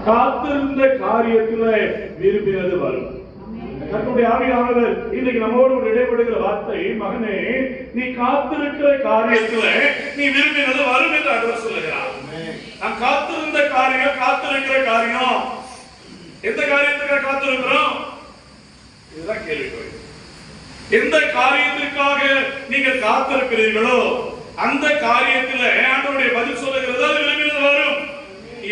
காத்திருந்த காரியத்துல விரும்பினது வரும். கர்த்தருடைய ஆவியானவர் இன்னைக்கு நம்மோடு இடைப்படுகிற வார்த்தை, மகனே நீ காத்திருக்கிற காரியத்துல நீ விரும்பினது வரும் என்று ஆண்டவர் சொல்லுகிறார். நான் காத்திருந்த காரியம், காத்திருக்கிற காரியம், எந்த காரியத்துக்காக காத்திருக்கிறோம்? இதுதான் கேள்வி. எந்த காரியத்திற்காக நீங்கள் காத்திருக்கிறீர்களோ அந்த காரியத்தில் ஆண்டவருடைய பதில் சொல்லுகிறது, அது விரும்பினது வரும்.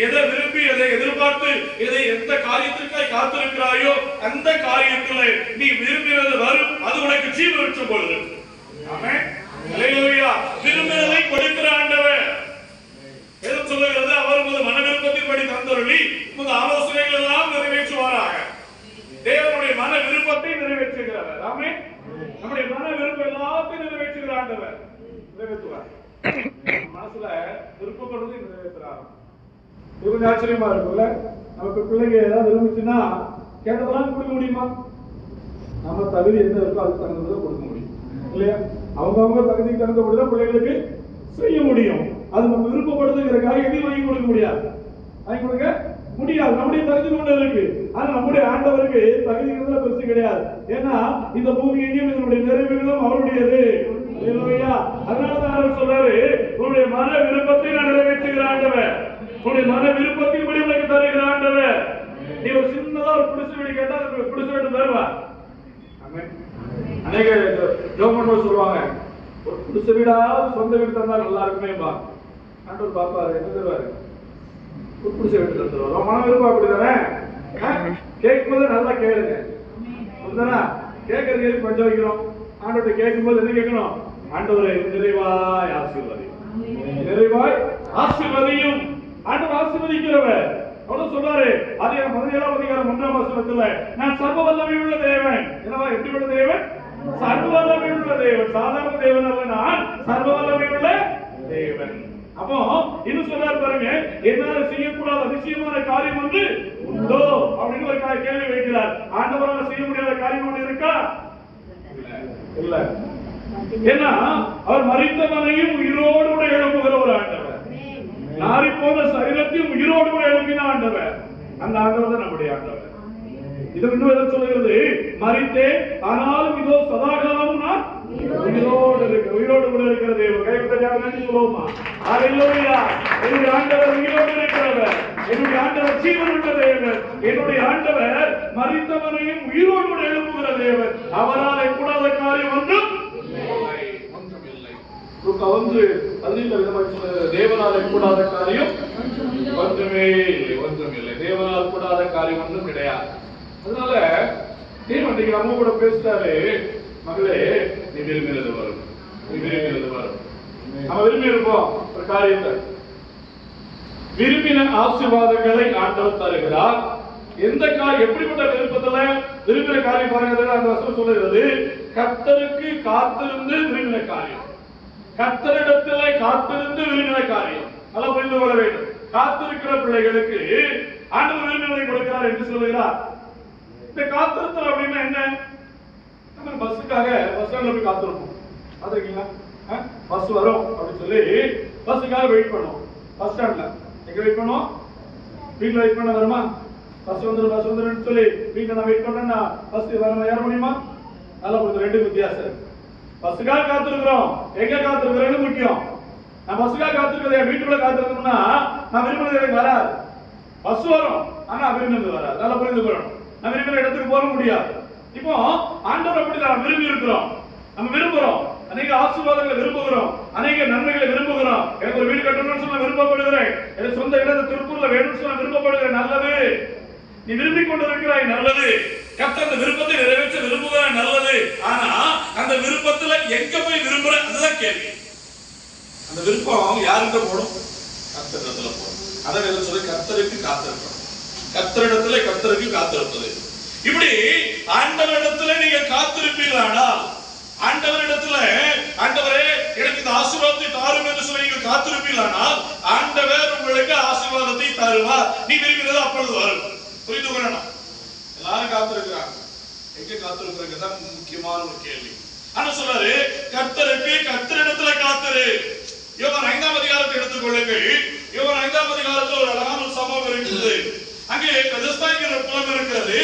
எதை விரும்பி, எதை எதிர்பார்த்து, எதை எந்த காரியத்திற்காக காத்திருக்கிறாயோ அந்த காரியத்தில் நீ விரும்பினது வரும். அது உனக்கு ஜீவ விருட்சம் போடுது. ஆமென். அல்லேலூயா. விரும்பினதை கொடுக்கிற ஆண்டவர் எது சொல்லுகிறது? அவர் உமது மன விருப்பத்தின்படி தந்தருளி உமது ஆலோசனைகள் எல்லாம் நிறைவேற்றுவாராக. தேவனுடைய மன விருப்பத்தை நிறைவேற்றுகிறவர். ஆமென். நம்முடைய மன விருப்பம் எல்லாத்தையும் நிறைவேற்றுகிற ஆண்டவர் நிறைவேற்றுவார். மனசுல விருப்பப்படுறதை நிறைவேற்றுறார். இது கொஞ்சம் ஆச்சரியமா இருக்கும்ல. நமக்கு பிள்ளைங்க ஏதாவது விரும்பிச்சுன்னா கேட்டதெல்லாம் கொடுக்க முடியுமா? நம்ம தகுதி என்ன இருக்கோ அதுக்கு தகுந்ததை கொடுக்க முடியும் இல்லையா? அவங்க தகுதிக்கு தகுந்தபடிதான் பிள்ளைகளுக்கு செய்ய முடியும். அது நம்ம விருப்பப்படுதுங்கிற காரியத்தையும் வாங்கி கொடுக்க முடியாது. வாங்கி கொடுக்க முடியாது. நம்முடைய தகுதி கொண்டு இருக்கு. ஆனா நம்முடைய ஆண்டவருக்கு தகுதிங்கிறதுல பெருசு கிடையாது. ஏன்னா இந்த பூமியையும் இதனுடைய நிறைவுகளும் அவருடையது. அதனாலதான் அவர் சொல்றாரு, உன்னுடைய மன விருப்பத்தை நான் நிறைவேற்றுகிற ஆண்டவர், உன்னுடைய மன விருப்பத்தின்படி உனக்கு தருகிற ஆண்டவர். நீ ஒரு சின்னதா ஒரு பிடிச்ச வீடு கேட்டா பிடிச்ச வீடு தருவார். அநேக ஜோமன் சொல்லுவாங்க, ஒரு பிடிச்ச வீடாவது சொந்த வீடு தந்தா நல்லா இருக்குமே. ஆண்டவர் பாப்பாரு, என்ன தருவாரு? பிடிச்ச வீடு தந்துருவார். மன விருப்பம் அப்படிதானே? கேட்கும் போது நல்லா கேளுங்க. கேட்கறதுக்கு பஞ்சம் வைக்கிறோம். ஆண்டவரை கேட்கும் போது என்ன கேட்கணும்? ஆண்டவரை நிறைவாய் ஆசீர்வதியும், நிறைவாய் ஆசீர்வதியும். ஆண்டவர் ஆசீர்வதிக்கிறவர். அவர் சொல்றாரு, அதே 17ஆம் அதிகாரம் 1ஆம் வசனத்துல, நான் சர்வ வல்லமை உள்ள தேவன். என்னவா? எப்படி உள்ள தேவன்? சர்வ வல்லமை உள்ள தேவன். சாதாரண தேவன் அல்ல, நான் சர்வ வல்லமை உள்ள தேவன். அப்போ இன்னும் சொல்றாரு பாருங்க, என்னால செய்யக்கூடாத அதிசயமான காரியம் ஒன்று உண்டோ அப்படின்னு ஒரு கேள்வி வைக்கிறார். ஆண்டவரால் செய்ய முடியாத காரியம் ஒன்று இருக்கா? இல்ல. ஏன்னா அவர் மரித்தவனையும் உயிரோடு கூட எழுப்புகிற ஒரு ஆண்டவர், நாரி போன சரீரத்தையும் உயிரோடு கூட எழுப்பின ஆண்டவர். அந்த ஆண்டவர் தான் நம்முடைய ஆண்டவர். இது இன்னும் எதை சொல்லுகிறது? மரித்தேன் ஆனாலும் இதோ சதாகாலமும் நான் உயிரோடு கூட இருக்கிற தேவன். கைவிட்ட சொல்லுவோமா? அல்லேலூயா. என்னுடைய ஆண்டவர் உயிரோடு இருக்கிறவர். என்னுடைய ஆண்டவர் ஜீவன் உள்ள தேவன். என்னுடைய ஆண்டவர் மரித்தவனையும் உயிரோடு கூட எழுப்புகிற தேவன். அவரால் கூடாத காரியம் ஒன்றும் தேவனால் கூடாத காரியம் ஒன்றுமே இல்லை, ஒன்றும் இல்லை. தேவனால் கூடாத காரியம் ஒன்றும் கிடையாது. அதனால தேவன் நம்ம கூட பேசுறாரு, மகளே நீ விரும்பினது வரும், நீ விரும்பினது வரும். நம்ம விரும்பி இருப்போம் ஒரு காரியத்தை, விரும்பின ஆசீர்வாதங்களை ஆண்டவர் தருகிறார். எந்த எப்படிப்பட்ட விருப்பத்துல விரும்பின காரியம் பாருங்க. அந்த வசனம் சொல்லுகிறது, கர்த்தருக்கு காத்திருந்து விரும்பின காரியம். கர்த்தரிடத்திலே காத்திருந்து விரும்பின காரியம். நல்லா புரிந்து கொள்ள வேண்டும். காத்திருக்கிற பிள்ளைகளுக்கு ஆண்டவர் விரும்பினதை கொடுக்கிறார் என்று சொல்லுகிறார். இந்த காத்திருத்தல் அப்படின்னா என்ன? நம்ம பஸ்ஸுக்காக பஸ் ஸ்டாண்ட்ல போய் காத்திருப்போம். பாத்துருக்கீங்களா? பஸ் வரும் அப்படின்னு சொல்லி பஸ்ஸுக்காக வெயிட் பண்ணுவோம். பஸ் ஸ்டாண்ட்ல எங்க வெயிட் பண்ணுவோம்? வீட்டுல வெயிட் பண்ண வருமா? பஸ் வந்துடும் சொல்லி வீட்டுல நான் வெயிட் பண்ணேன்னா பஸ் வர ஏற முடியுமா? நல்லா கொஞ்சம் ரெண்டு வித்தியாசம். பஸ்ஸுக்காக காத்திருக்கிறோம், எங்க காத்திருக்கிறேன்னு முக்கியம். நான் பஸ்ஸுக்காக காத்திருக்கிறது என் வீட்டுக்குள்ள காத்திருக்கணும்னா நான் விரும்பினது எனக்கு வராது. பஸ் வரும், ஆனா விரும்பினது வராது. நல்லா புரிந்து கொள்ளணும். நம்ம விரும்பின இடத்துக்கு போக முடியாது. இப்போ ஆண்டவர் அப்படிதான் விரும்பி இருக்கிறோம். நம்ம விரும்புறோம், அநேக ஆசீர்வாதங்களை விரும்புகிறோம், அநேக நன்மைகளை விரும்புகிறோம். எனக்கு ஒரு வீடு கட்டணும்னு சொல்ல விருப்பப்படுகிறேன். எனக்கு சொந்த இடத்தை திருப்பூர்ல வேணும்னு சொல்ல விருப்பப்படுகிறேன். நல்லது, நீ விரும்பி கொண்டிருக்கிறாய், நல்லது. கர்த்தர் அந்த விருப்பத்தை நிறைவேற்ற விரும்புகிறாய், நல்லது. ஆனா அந்த விருப்பத்துல எங்க போய் விரும்புற, அதுதான் கேள்வி. அந்த விருப்பம் யாருக்கிட்ட போடும்? கர்த்தரிடத்துல போடும். அதான் என்ன சொல்லி, கர்த்தருக்கு காத்திருக்கணும். கர்த்தரிடத்துல கர்த்தருக்கு காத்திருப்பது. இப்படி ஆண்டவரிடத்துல நீங்க காத்திருப்பீர்களா? ஆண்டவரிடத்துல ஆண்டவரே எனக்கு இந்த ஆசீர்வாதத்தை தாரும் என்று சொல்லி நீங்கள் காத்திருப்பீர்களா? ஆண்டவர் உங்களுக்கு ஆசீர்வாதத்தை தருவார். நீ விரும்பினது அப்பொழுது வரும். புரிந்து கொள்ளணும். எல்லாரும் காத்திருக்கிறாங்க. எங்க காத்திருக்கிறாங்க தான் முக்கியமான ஒரு கேள்வி. ஆனா சொல்றாரு, கர்த்தருக்கு கர்த்தரிடத்துல காத்திரு. யோவான் 5ஆம் அதிகாரத்தை எடுத்துக்கொள்ளுங்கள். யோவான் 5ஆம் அதிகாரத்தில் ஒரு அழகான ஒரு சம்பவம் இருக்குது. அங்கே பெதஸ்தாங்கிற ஒரு குளம் இருக்கிறது.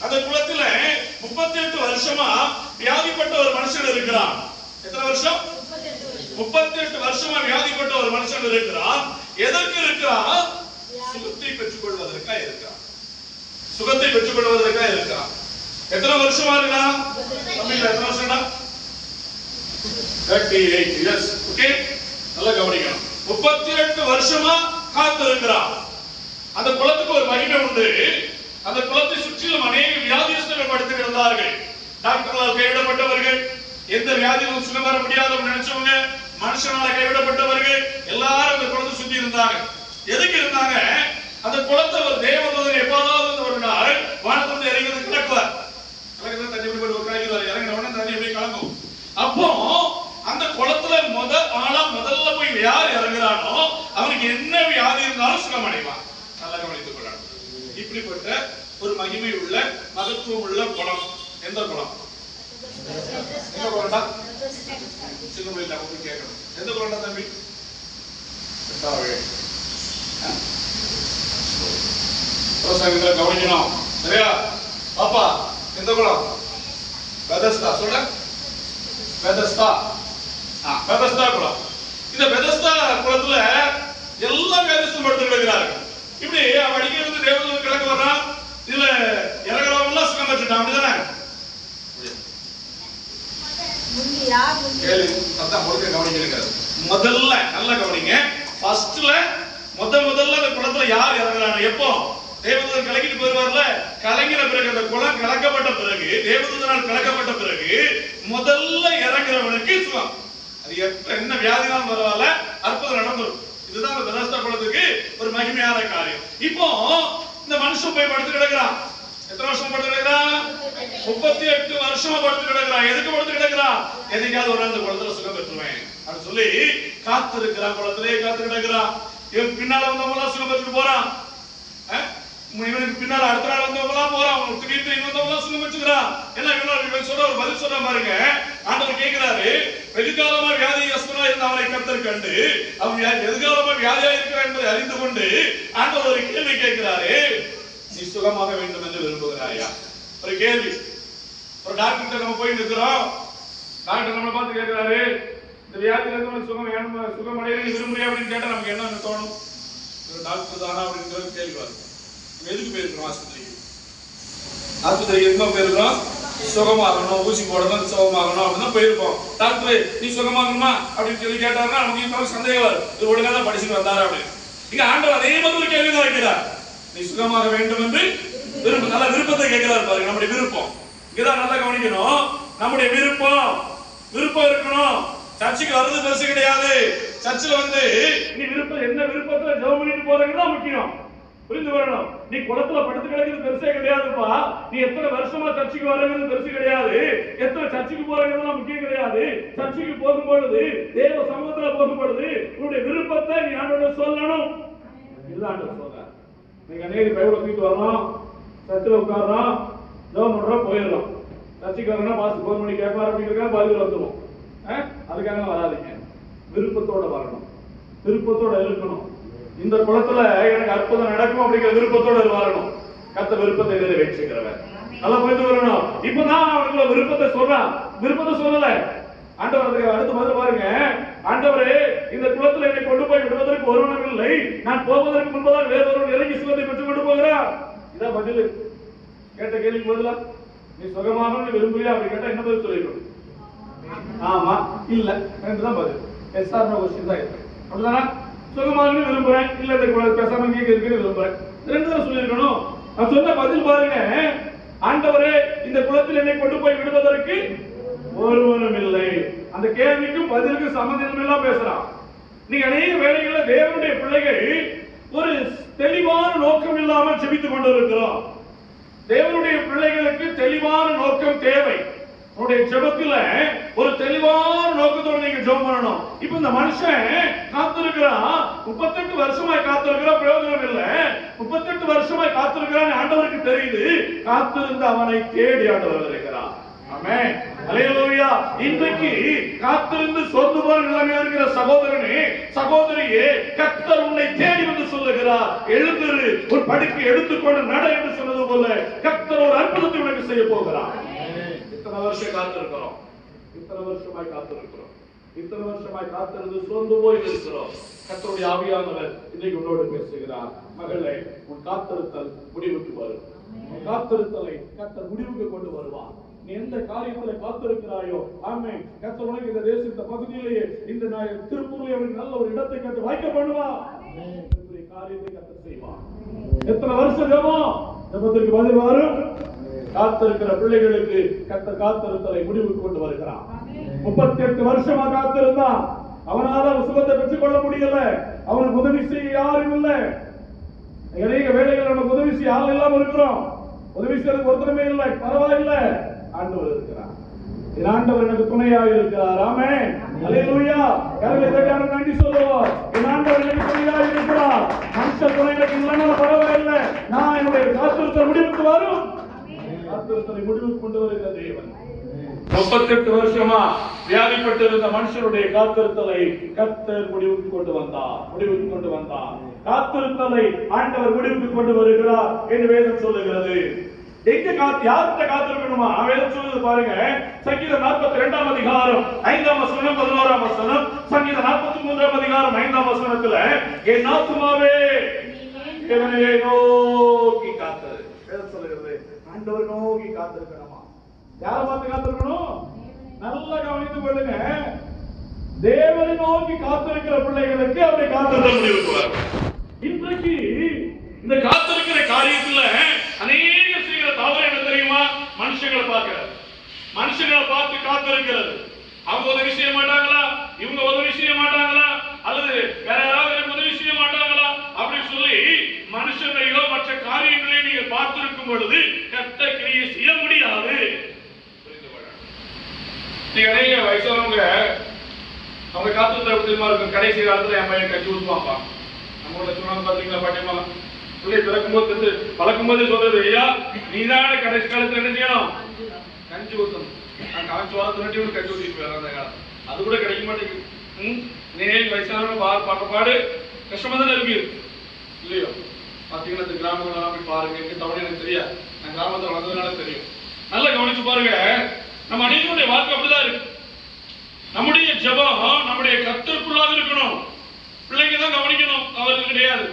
அந்த குளத்துல 38 வருஷமா வியாதிப்பட்ட ஒரு மனுஷன் இருக்கிறான். எத்தனை வருஷம்? 38 வருஷமா வியாதிப்பட்ட ஒரு மனுஷன் இருக்கிறான். எதற்கு இருக்கிறான்? சுகத்தை பெற்றுக் கொள்வதற்காக இருக்கிறான். சுகத்தை பெற்றுக் கொள்வதற்காக இருக்கிறான். எத்தனை வருஷமா இருக்கான்? எத்தனை வருஷம்டா? 38 years. ஓகே, நல்லா கவனிக்கணும். 38 வருஷமா காத்திருக்கிறான். அந்த குளத்துக்கு ஒரு மகிமை உண்டு. அந்த குளத்தை சுற்றிலும் அநேக வியாதியஸ்தர்கள் படுத்து கிடந்தார்கள். டாக்டர்களால் கைவிடப்பட்டவர்கள், எந்த வியாதியும் சுகம் வர முடியாத நினைச்சவங்க, மனுஷனால கைவிடப்பட்டவர்கள் எல்லாரும் அந்த குளத்தை சுற்றி இருந்தாங்க. எதுக்கு இருந்தாங்க? அந்த குளத்தை ஒரு தேவதூதன் எப்போதாவது ஒரு நாள் வானத்திலிருந்து இறங்கி வந்து கிடக்குவார். கலக்குதான் தண்ணி எப்படி உட்காந்துவார். இறங்கின உடனே தண்ணி எப்படி கலங்கும். அப்போ அந்த குளத்துல முதல்ல போய் யார் இறங்குறானோ அவனுக்கு என்ன வியாதி இருந்தாலும் சுகம் அடைவான். நல்லா கவனித்துக் கொள்ளணும். இப்படிப்பட்ட ஒரு மகிமை உள்ள மகத்துவம் உள்ள குளம். எந்த குளம்? எந்த குளம்டா? சின்ன பிள்ளைல அவங்க கேட்கணும். எந்த குளம்டா தம்பி? கவனிக்கணும். சரியா பாப்பா? எந்த குளம்? பெதஸ்தா. சொல்ல பெதஸ்தா. பெதஸ்தா குளம். இந்த பெதஸ்தா குளத்துல எல்லாம் வேதஸ்தம் படுத்து கிடக்கிறார்கள். இப்படி அவன் அடிக்க வந்து தேவதூதன் கிழக்கு வர்றான். இதுல இறங்குறவங்க எல்லாம் சுகம் பெற்றுட்டான். அப்படிதானே? முதல்ல நல்லா கவனிங்க. ஃபர்ஸ்ட்ல முதல்ல அந்த குளத்துல யார் இறங்குறாங்க? எப்போ தேவதூதன் கலக்கிட்டு போயிருவார்ல, கலங்கின பிறகு அந்த குளம் கலக்கப்பட்ட பிறகு, தேவதூதனால் கலக்கப்பட்ட பிறகு முதல்ல இறங்குறவனுக்கு சுகம். அது என்ன வியாதினாலும் பரவாயில்ல, அற்புதம் நடந்துரும். இதுதான் அந்த பெதஸ்தா குளத்துக்கு ஒரு மகிமையான காரியம். இப்போ இந்த மனுஷன் போய் படுத்து கிடக்கிறான். எத்தனை வருஷம் படுத்து கிடக்கிறான்? 38 வருஷமா படுத்து கிடக்கிறான். எதுக்கு படுத்து கிடக்கிறான்? எதுக்காவது ஒரு அந்த குளத்துல சுகம் பெற்றுவேன் அப்படின்னு சொல்லி காத்திருக்கிறான். குளத்திலே காத்து கிடக்கிறான். இவன் பின்னால வந்தவங்க சுகம் பெற்றுட்டு போறான். இவனுக்கு பின்னால அடுத்த நாள் வந்தவங்க போறான். திடீர்னு வந்தவங்க சுகம் பெற்றுக்கிறான். என்ன இவன் சொல்ற ஒரு பதில் சொல்ற பாருங்க. ஆண்டவர் கேட்கிறாரு, வெகுகாலமா வியாதியஸ்தனா இருந்த அவனை கர்த்தர் கண்டு அவன் வெகுகாலமா வியாதியா இருக்கிறான் என்பதை அறிந்து கொண்டு ஆண்டவர் ஒரு கேள்வி கேட்கிறாரு, நீ சுகமாக வேண்டும் என்று விரும்புகிறாயா? ஒரு கேள்வி. ஒரு டாக்டர் நம்ம போய் நிற்கிறோம். டாக்டர் நம்மளை பார்த்து கேட்கிறாரு, இந்த வியாதியில இருந்து சுகம் வேணும், சுகம் அடைய விரும்புறியா அப்படின்னு கேட்டா நமக்கு என்ன தோணும்? ஒரு டாக்டர் தானா அப்படிங்கிற கேள்வி வரும். எதுக்கு போயிருக்கிறோம்? ஆஸ்பத்திரிக்கு. ஆஸ்பத்திரிக்கு எதுக்கு போயிருக்கிறோம்? சுகமாகணும், ஊசி போடணும், சுகமாகணும் அப்படின்னு போயிருப்போம். டாக்டர் நீ சுகமாகணுமா அப்படின்னு சொல்லி கேட்டாருன்னா நமக்கு இன்னொரு சந்தேகம் வரும். இது ஒழுங்கா தான் படிச்சுட்டு வந்தாரு அப்படின்னு. இங்க ஆண்டவர் அதே மாதிரி ஒரு கேள்வி தான் வைக்கிறார். நீ சுகமாக வேண்டும் என்று விருப்பம், நல்ல விருப்பத்தை கேட்கிறார் பாருங்க. நம்முடைய விருப்பம் இங்கதான் நல்லா கவனிக்கணும். நம்முடைய விருப்பம் இருக்கணும். சர்ச்சுக்கு வர்றது பெருசு கிடையாது. சர்ச்சில் வந்து நீ விருப்பம் என்ன விருப்பத்துல ஜெபம் பண்ணிட்டு போறதுதான் முக்கியம். புரிந்து வரணும். நீ குளத்துல படுத்து கிடக்கிறது பெருசே கிடையாதுப்பா. நீ எத்தனை வருஷமா சர்ச்சுக்கு வர்றது பெருசு கிடையாது. எத்தனை சர்ச்சுக்கு போறதுலாம் முக்கியம் கிடையாது. சர்ச்சுக்கு போகும்பொழுது, தேவ சமூகத்துல போகும்பொழுது உன்னுடைய விருப்பத்தை நீ ஆண்டவர்கிட்ட சொல்லணும். இதுதான் ஆண்டவர் சொல்றார். நீங்க அநேக பைபிளை தூக்கிட்டு வரணும், சர்ச்சில் உட்காரணும், ஜெபம் பண்றோம், போயிடலாம். சர்ச்சுக்கு வரணும், பாஸ்டர் ஃபோன் பண்ணி கேட்பார் அப்படிங்கிறதுக்காக பதில் வந்துடும். அதுக்காக வராதிங்க. விருப்பத்தோட வரணும், விருப்பத்தோட இருக்கணும். இந்த குளத்துல எனக்கு அற்புதம் நடக்கும் அப்படிங்கிற விருப்பத்தோட வரணும். கர்த்தர் விருப்பத்தை நிறைவேற்றுகிறவர். நல்லா புரிந்து வரணும். இப்பதான் அவனுக்கு விருப்பத்தை சொல்றான். விருப்பத்தை சொல்லல ஆண்டவர். அடுத்து பதில் பாருங்க. ஆண்டவரே, இந்த குளத்துல என்னை கொண்டு போய் விடுவதற்கு ஒருவனும் இல்லை. நான் போவதற்கு முன்பதாக வேறொருவன் இறங்கி சுகத்தை பெற்றுக் கொண்டு போகிறான். இதான் பதில். கேட்ட கேள்விக்கு பதிலா நீ சுகமாக விரும்புறியா அப்படி கேட்டா என்ன பதில் சொல்லிருக்கணும்? ஆமா, இல்ல, ரெண்டுதான் பதில். எஸ்ஆர் நோ क्वेश्चन தான் இருக்கு. அப்படிதானா? சுகமாக விரும்புறேன், இல்ல இந்த பேசாம இங்கே இருக்கு விரும்புறேன், ரெண்டு தான் சொல்லிருக்கணும். நான் சொன்ன பதில் பாருங்க. ஆண்டவரே, இந்த குளத்தில் என்னை கொண்டு போய் விடுவதற்கு ஒருவனும் இல்லை. அந்த கேள்விக்கு பதிலுக்கு சம்பந்தம் எல்லாம் பேசுறான். நீங்க அநேக வேளைகள்ல தேவனுடைய பிள்ளைகள் ஒரு தெளிவான நோக்கம் இல்லாமல் ஜெபித்துக் கொண்டிருக்கிறோம். தேவனுடைய பிள்ளைகளுக்கு தெளிவான நோக்கம் தேவை. உங்களுடைய ஜெபத்துல ஒரு தெளிவான நோக்கத்தோடு நீங்க ஜெபம் பண்ணணும். இப்ப இந்த மனுஷன் காத்திருக்கிறான். 38 வருஷமாய் காத்திருக்கிறான், பிரயோஜனம் இல்லை. 38 வருஷமாய் காத்திருக்கிறான், ஆண்டவருக்கு தெரியுது. காத்திருந்து அவனை தேடி ஆண்டவர் வருகிறார். ஆமென். அல்லேலூயா. இன்றைக்கு காத்திருந்து சோர்ந்து போன நிலைமையில் இருக்கிற சகோதரனே, சகோதரியே, கர்த்தர் உன்னை தேடி வந்து சொல்லுகிறார். எழுந்திரு, ஒரு படுக்கை எடுத்துக்கொண்டு நட என்று சொன்னது போல கர்த்தர் ஒரு அற்புதத்தை உனக்கு செய்ய போகிறார். இத்தனை வருஷம் காத்திருக்கிறோம், இத்தனை வருஷமாய் காத்திருக்கிறோம், இத்தனை வருஷமாய் காத்திருந்து சோர்ந்து போய் இருக்கிறோம். கர்த்தருடைய ஆவியானவர் இன்றைக்கு உன்னோடு பேசுகிறார். மகளே, உன் காத்திருத்தல் முடிவுக்கு வரும். காத்திருத்தலை கர்த்தர் முடிவுக்கு கொண்டு வருவார். நீ எந்த காரியத்துல காத்திருக்கிறாயோ, ஆமென், கர்த்தர் உனக்கு இந்த தேசத்த பகுதியிலேயே இந்த திருப்பூரிலே அவனுக்கு நல்ல ஒரு இடத்தை கர்த்தர் வாய்க்க பண்ணுவார். பெரிய காரியத்தை கர்த்தர் செய்வார். எத்தனை வருஷம் ஜெபம், ஜெபத்திற்கு பதில் வரும். காத்திருக்கிற பிள்ளைகளுக்கு கர்த்தர் காத்திருத்தலை முடிவுக்கு கொண்டு வருகிறார். 38 வருஷமா காத்திருந்தான், அவனால சுகத்தை பெற்றுக் கொள்ள முடியல. அவனுக்கு உதவி செய்ய யாரும் இல்லை. அநேக வேலைகள் நமக்கு உதவி செய்ய ஆள் இல்லாம இருக்கிறோம். உதவி செய்யறதுக்கு ஒருத்தருமே இல்லை. பரவாயில்லை, ஆண்டவர் இருக்கிறார். என் ஆண்டவர் எனக்கு துணையாக இருக்கிறார். ஆமென். அல்லேலூயா. கரங்களை தட்டி நன்றி சொல்லுவோம். என் ஆண்டவர் எனக்கு துணையாக இருக்கிறார். மனுஷ துணை எனக்கு இல்லைன்னா பரவாயில்லை. நான் என்னுடைய காத்திருத்தல் முடிவுக்கு வரும். காத்திருத்தலை முடிவுக்கு கொண்டு வருகிற தேவன். 38 வருஷமா வியாதிப்பட்டு இருந்த மனுஷனுடைய காத்திருத்தலை கர்த்தர் முடிவுக்கு கொண்டு வந்தார். முடிவுக்கு கொண்டு வந்தார். காத்திருத்தலை ஆண்டவர் முடிவுக்கு கொண்டு வருகிறார் என்று வேதம் சொல்லுகிறது. எங்க யார்கிட்ட காத்திருக்கணுமா? வேதம் சொல்லுது பாருங்க. சங்கீதம் 42 அதிகாரம் 5 வசனம் 11 வசனம், சங்கீதம் 43 அதிகாரம் 5 வசனத்துல என் ஆத்துமாவே தேவனை நோக்கி காத்திரு. வேதம் சொல்லுகிறது ஆண்டவர் நோக்கி காத்திருக்கணுமா? யாரை பார்த்து காத்திருக்கணும்? நல்லா கவனித்துக் கொள்ளுங்க. தேவனை நோக்கி காத்திருக்கிற பிள்ளைகளுக்கு அவரை காத்திருக்க முடியும். இன்றைக்கு இந்த காத்திருக்கிற காரியத்துல அநேக செய்கிற தவறு என்ன தெரியுமா? மனுஷங்களை பார்க்கிறது, மனுஷங்களை பார்த்து காத்திருக்கிறது. அவங்க உதவி செய்ய மாட்டாங்களா, இவங்க உதவி செய்ய மாட்டாங்களா, அல்லது வேற யாராவது எனக்கு உதவி செய்ய மாட்டாங்களா அப்படின்னு சொல்லி மனுஷனையோ மற்ற காரியங்களையும் நீங்க பார்த்திருக்கும் பொழுது கர்த்தர் கிரியை செய்ய முடியாது. நீங்க அநேக வயசானவங்க அவங்க காத்திருந்த தெரியுமா இருக்கும். கடைசி காலத்துல என் பையன் கஞ்சி ஊற்றுவாப்பா. நம்ம ஊர்ல சொன்னாங்க பாத்தீங்களா, பாட்டியம்மா பிள்ளை பிறக்கும் போது பழக்கும் போது சொல்றது, ஐயா நீதான கடைசி காலத்துல என்ன செய்யணும்? கஞ்சி ஊற்றணும். நான் காய்ச்சி வாரத்தை கஞ்சி ஊற்றிட்டு வேற அந்த காலம் அது கூட கிடைக்க மாட்டேங்குது. நேர் வயசானவங்க பாடு கஷ்டமா தானே இருக்கு இல்லையோ? பாத்தீங்கன்னா இந்த கிராமங்களெல்லாம் போய் பாருங்க. எங்க தவறு எனக்கு தெரியாது, நான் கிராமத்துல வளர்ந்ததுனால தெரியும். நல்லா கவனிச்சு பாருங்க. நம்ம அனைவருடைய வாழ்க்கை அப்படிதான் இருக்கு. நம்முடைய ஜெபம் நம்முடைய கர்த்தருக்குள்ளாக இருக்கணும். பிள்ளைங்க தான் கவனிக்கணும், அவருக்கு கிடையாது.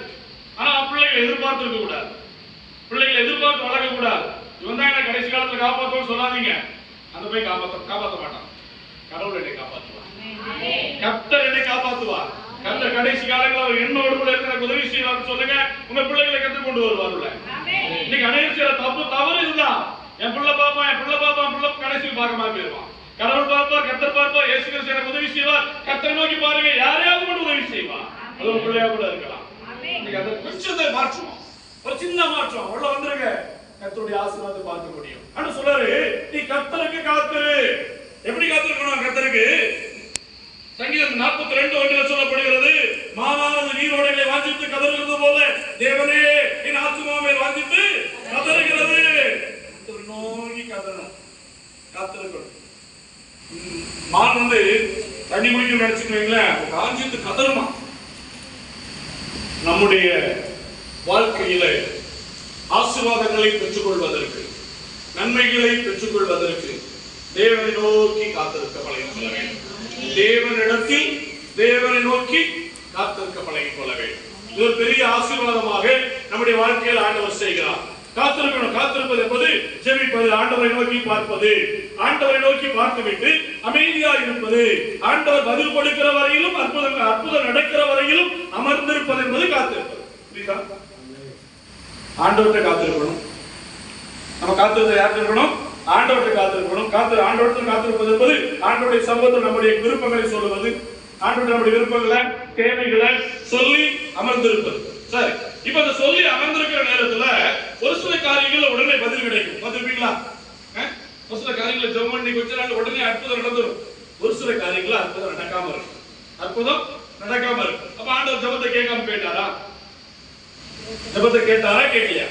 ஆனா பிள்ளைகளை எதிர்பார்த்து இருக்க கூடாது, பிள்ளைகளை எதிர்பார்த்து வளர்க்க கூடாது. இவன் தான் என்ன கடைசி காலத்துல காப்பாற்றுவோம் சொல்லாதீங்க. அந்த போய் காப்பாற்ற மாட்டான். கடவுள் என்னை காப்பாற்றுவார், கர்த்தர் என்னை காப்பாற்றுவார். கர்த்தர் கடைசி காலங்களில் அவர் என்னோடு கூட இருக்கிற உதவி செய்வார் சொல்லுங்க. உங்க பிள்ளைகளை கற்றுக் கொண்டு வருவார்ல. இன்னைக்கு அநேக சில தவறு இதுதான். என் பிள்ளை பாப்பா பிள்ளை கடைசியில் பார்க்க மாதிரி போயிடுவான். கடவுள் பார்ப்பார், கர்த்தர் பார்ப்பார், இயேசு கிறிஸ்து எனக்கு உதவி செய்வார். கர்த்தரை நோக்கி பாருங்க, யாரையாவது கூட உதவி செய்வார். அது ஒரு பிள்ளையா கூட இருக்கலாம். இன்னைக்கு அதை கொஞ்சத்தை மாற்றுவோம், ஒரு சின்ன மாற்றம் உள்ள வந்துருங்க, கர்த்தருடைய ஆசீர்வாதத்தை பார்க்க முடியும். ஆனா சொல்றாரு, நீ கர்த்தருக்கு காத்திரு. எப்படி காத்திருக்கணும் கர்த்தருக்கு? சங்கீதம் 42:1 சொல்லப்படுகிறது, மானானது நீரோடைகளை வாஞ்சித்து கதறுகிறது போல தேவனே என் ஆத்துமாவை வாஞ்சித்து கதறுகிறது. நோக்கி கதறணும், காத்திருக்கணும். மான் வந்து தண்ணி குடிக்கணும்னு நினைச்சுக்கிறீங்களேன், வாஞ்சித்து கதறுமா. நம்முடைய வாழ்க்கையில ஆசீர்வாதங்களை பெற்றுக்கொள்வதற்கு, நன்மைகளை பெற்றுக்கொள்வதற்கு தேவனை நோக்கி காத்திருக்க பழகிக் கொள்ள வேண்டும். தேவனிடத்தில் தேவனை நோக்கி காத்திருக்க பழகிக் கொள்ள வேண்டும். இது ஒரு பெரிய ஆசீர்வாதமாக நம்முடைய வாழ்க்கையில் ஆண்டவர் செய்கிறார். காத்திருக்கணும். காத்திருப்பது என்பது ஜெபிப்பது, ஆண்டவரை நோக்கி பார்ப்பது, ஆண்டவரை நோக்கி பார்த்துவிட்டு அமைதியாக இருப்பது, ஆண்டவர் பதில் கொடுக்கிற வரையிலும் அற்புதம் நடக்கிற வரையிலும் அமர்ந்திருப்பது என்பது காத்திருப்பது. புரியுதா? ஆண்டவர்கிட்ட காத்திருக்கணும். நம்ம காத்திருப்பது யாருக்கு இருக்கணும்? ஆண்டவர்கிட்ட காத்திருக்கணும். ஆண்டவர்கிட்ட காத்திருப்பது என்பது ஆண்டவருடைய சம்பவத்தில் நம்முடைய விருப்பங்களை சொல்லுவது, ஆண்டவருடைய நம்முடைய விருப்பங்களை தேவைகளை சொல்லி அமர்ந்திருப்பது. சரி, இப்ப அந்த சொல்லி அமர்ந்திருக்கிற நேரத்துல ஒரு சில காரியங்கள் உடனே பதில் கிடைக்கும். பார்த்திருப்பீங்களா? ஒரு சில காரியங்களை ஜெபம் பண்ணி கொஞ்ச நாள் உடனே அற்புதம் நடந்துரும். ஒரு சில காரியங்கள் அற்புதம் நடக்காம இருக்கும். அற்புதம் நடக்காம இருக்கும். அப்ப ஆண்டவர் ஜெபத்தை கேட்காம போயிட்டாரா? ஜெபத்தை கேட்டாரா? கேட்கலையா?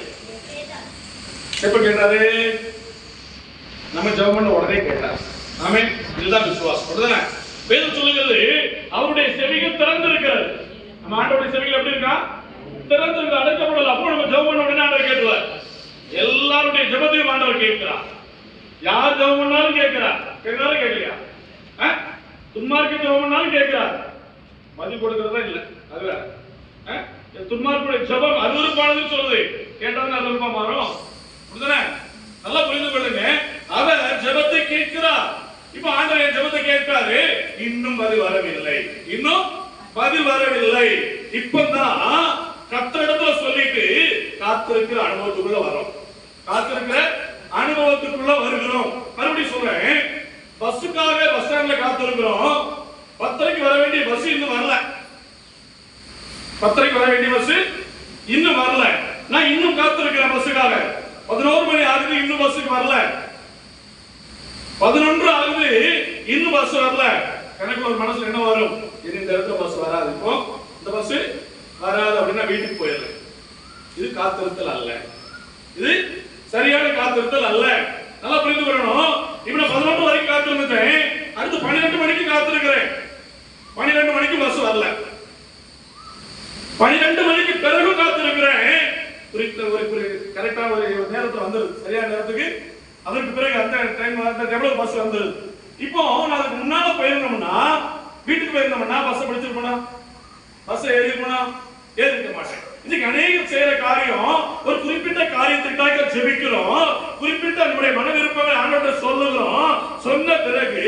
எப்ப கேட்டாரு? நம்ம ஜெபம் பண்ண உடனே கேட்டார். ஆமென். இதுதான் விசுவாசம். அப்படிதானே? வேதம் சொல்லுகிறது அவருடைய செவிகள் திறந்து இருக்கிறது. நம்ம ஆண்டவருடைய செவிகள் எப்படி இருக்கா? திறந்து இருக்கு, அடைக்கப்படல. அப்போ நம்ம ஜெபம் பண்ண உடனே ஆண்டவர் கேட்கிறார். எல்லாருடைய ஜெபத்தையும் ஆண்டவர் கேட்கிறார். யார் ஜெபம் பண்ணாலும் கேட்கிறார். கேட்கிறாரு கேட்கலையா? துன்மார்க்க ஜெபம் பண்ணாலும் கேட்கிறார். பதில் கொடுக்கிறதா இல்ல. அது வேற. துன்மார்க்குடைய ஜெபம் அருவருப்பானதுன்னு சொல்லுது. கேட்டாலும் அருவருப்பா மாறும். அப்படிதானே? நல்லா புரிந்து கொள்ளுங்க. அவர் ஜெபத்தை கேட்கிறார். இப்ப ஆண்டவர் என் ஜெபத்தை கேட்கிறாரு. இன்னும் பதில் வரவில்லை. இன்னும் பதில் வரவில்லை. இப்பதான் கர்த்தரிடத்துல சொல்லிட்டு காத்திருக்கிற அனுபவத்துக்குள்ள வரோம். காத்திருக்கிற அனுபவத்துக்குள்ள வருகிறோம். மறுபடியும் சொல்றேன். பஸ்ஸுக்காக பஸ் ஸ்டாண்ட்ல காத்திருக்கிறோம். 10:30 வர வேண்டிய பஸ் இன்னும் வரல. 10:30 வர வேண்டிய பஸ் இன்னும் வரல. நான் இன்னும் காத்திருக்கிறேன் பஸ்ஸுக்காக. 11 மணி ஆகுது, இன்னும் பஸ்ஸுக்கு வரல. 11 ஆகுது, இன்னும் பஸ் வரல. எனக்கு ஒரு மனசுல என்ன வரும்? இந்த இடத்துல பஸ் வராது, இப்போ இந்த பஸ் வராது அப்படின்னா வீட்டுக்கு போயிடலாம். இது காத்திருத்தல் அல்ல. இது சரியான காத்திருத்தல் அல்ல. நல்லா புரிந்து கொள்ளணும். இப்ப நான் 11 வரைக்கும் காத்திருந்தேன். அடுத்து 12 மணிக்கு காத்திருக்கிறேன். 12 மணிக்கு பஸ் வரல. 12 மணிக்கு பிறகு காத்திருக்கிறேன். கரெக்டா ஒரு நேரத்துல வந்துருது. சரியான நேரத்துக்கு அதற்கு பிறகு அந்த டைம் அந்த டேபிள் பஸ் வந்துருது. இப்போ நான் அதுக்கு முன்னால போயிருந்தோம்னா, வீட்டுக்கு போயிருந்தோம்னா பஸ் பிடிச்சிருப்போனா, பஸ் ஏறிருப்போனா? ஏறிருக்க மாட்டேன். இன்னைக்கு அநேகம் செய்யற காரியம் ஒரு குறிப்பிட்ட காரியத்துக்காக ஜெபிக்கிறோம். குறிப்பிட்ட நம்முடைய மன விருப்பங்களை ஆண்டவர்கிட்ட சொல்லுகிறோம். சொன்ன பிறகு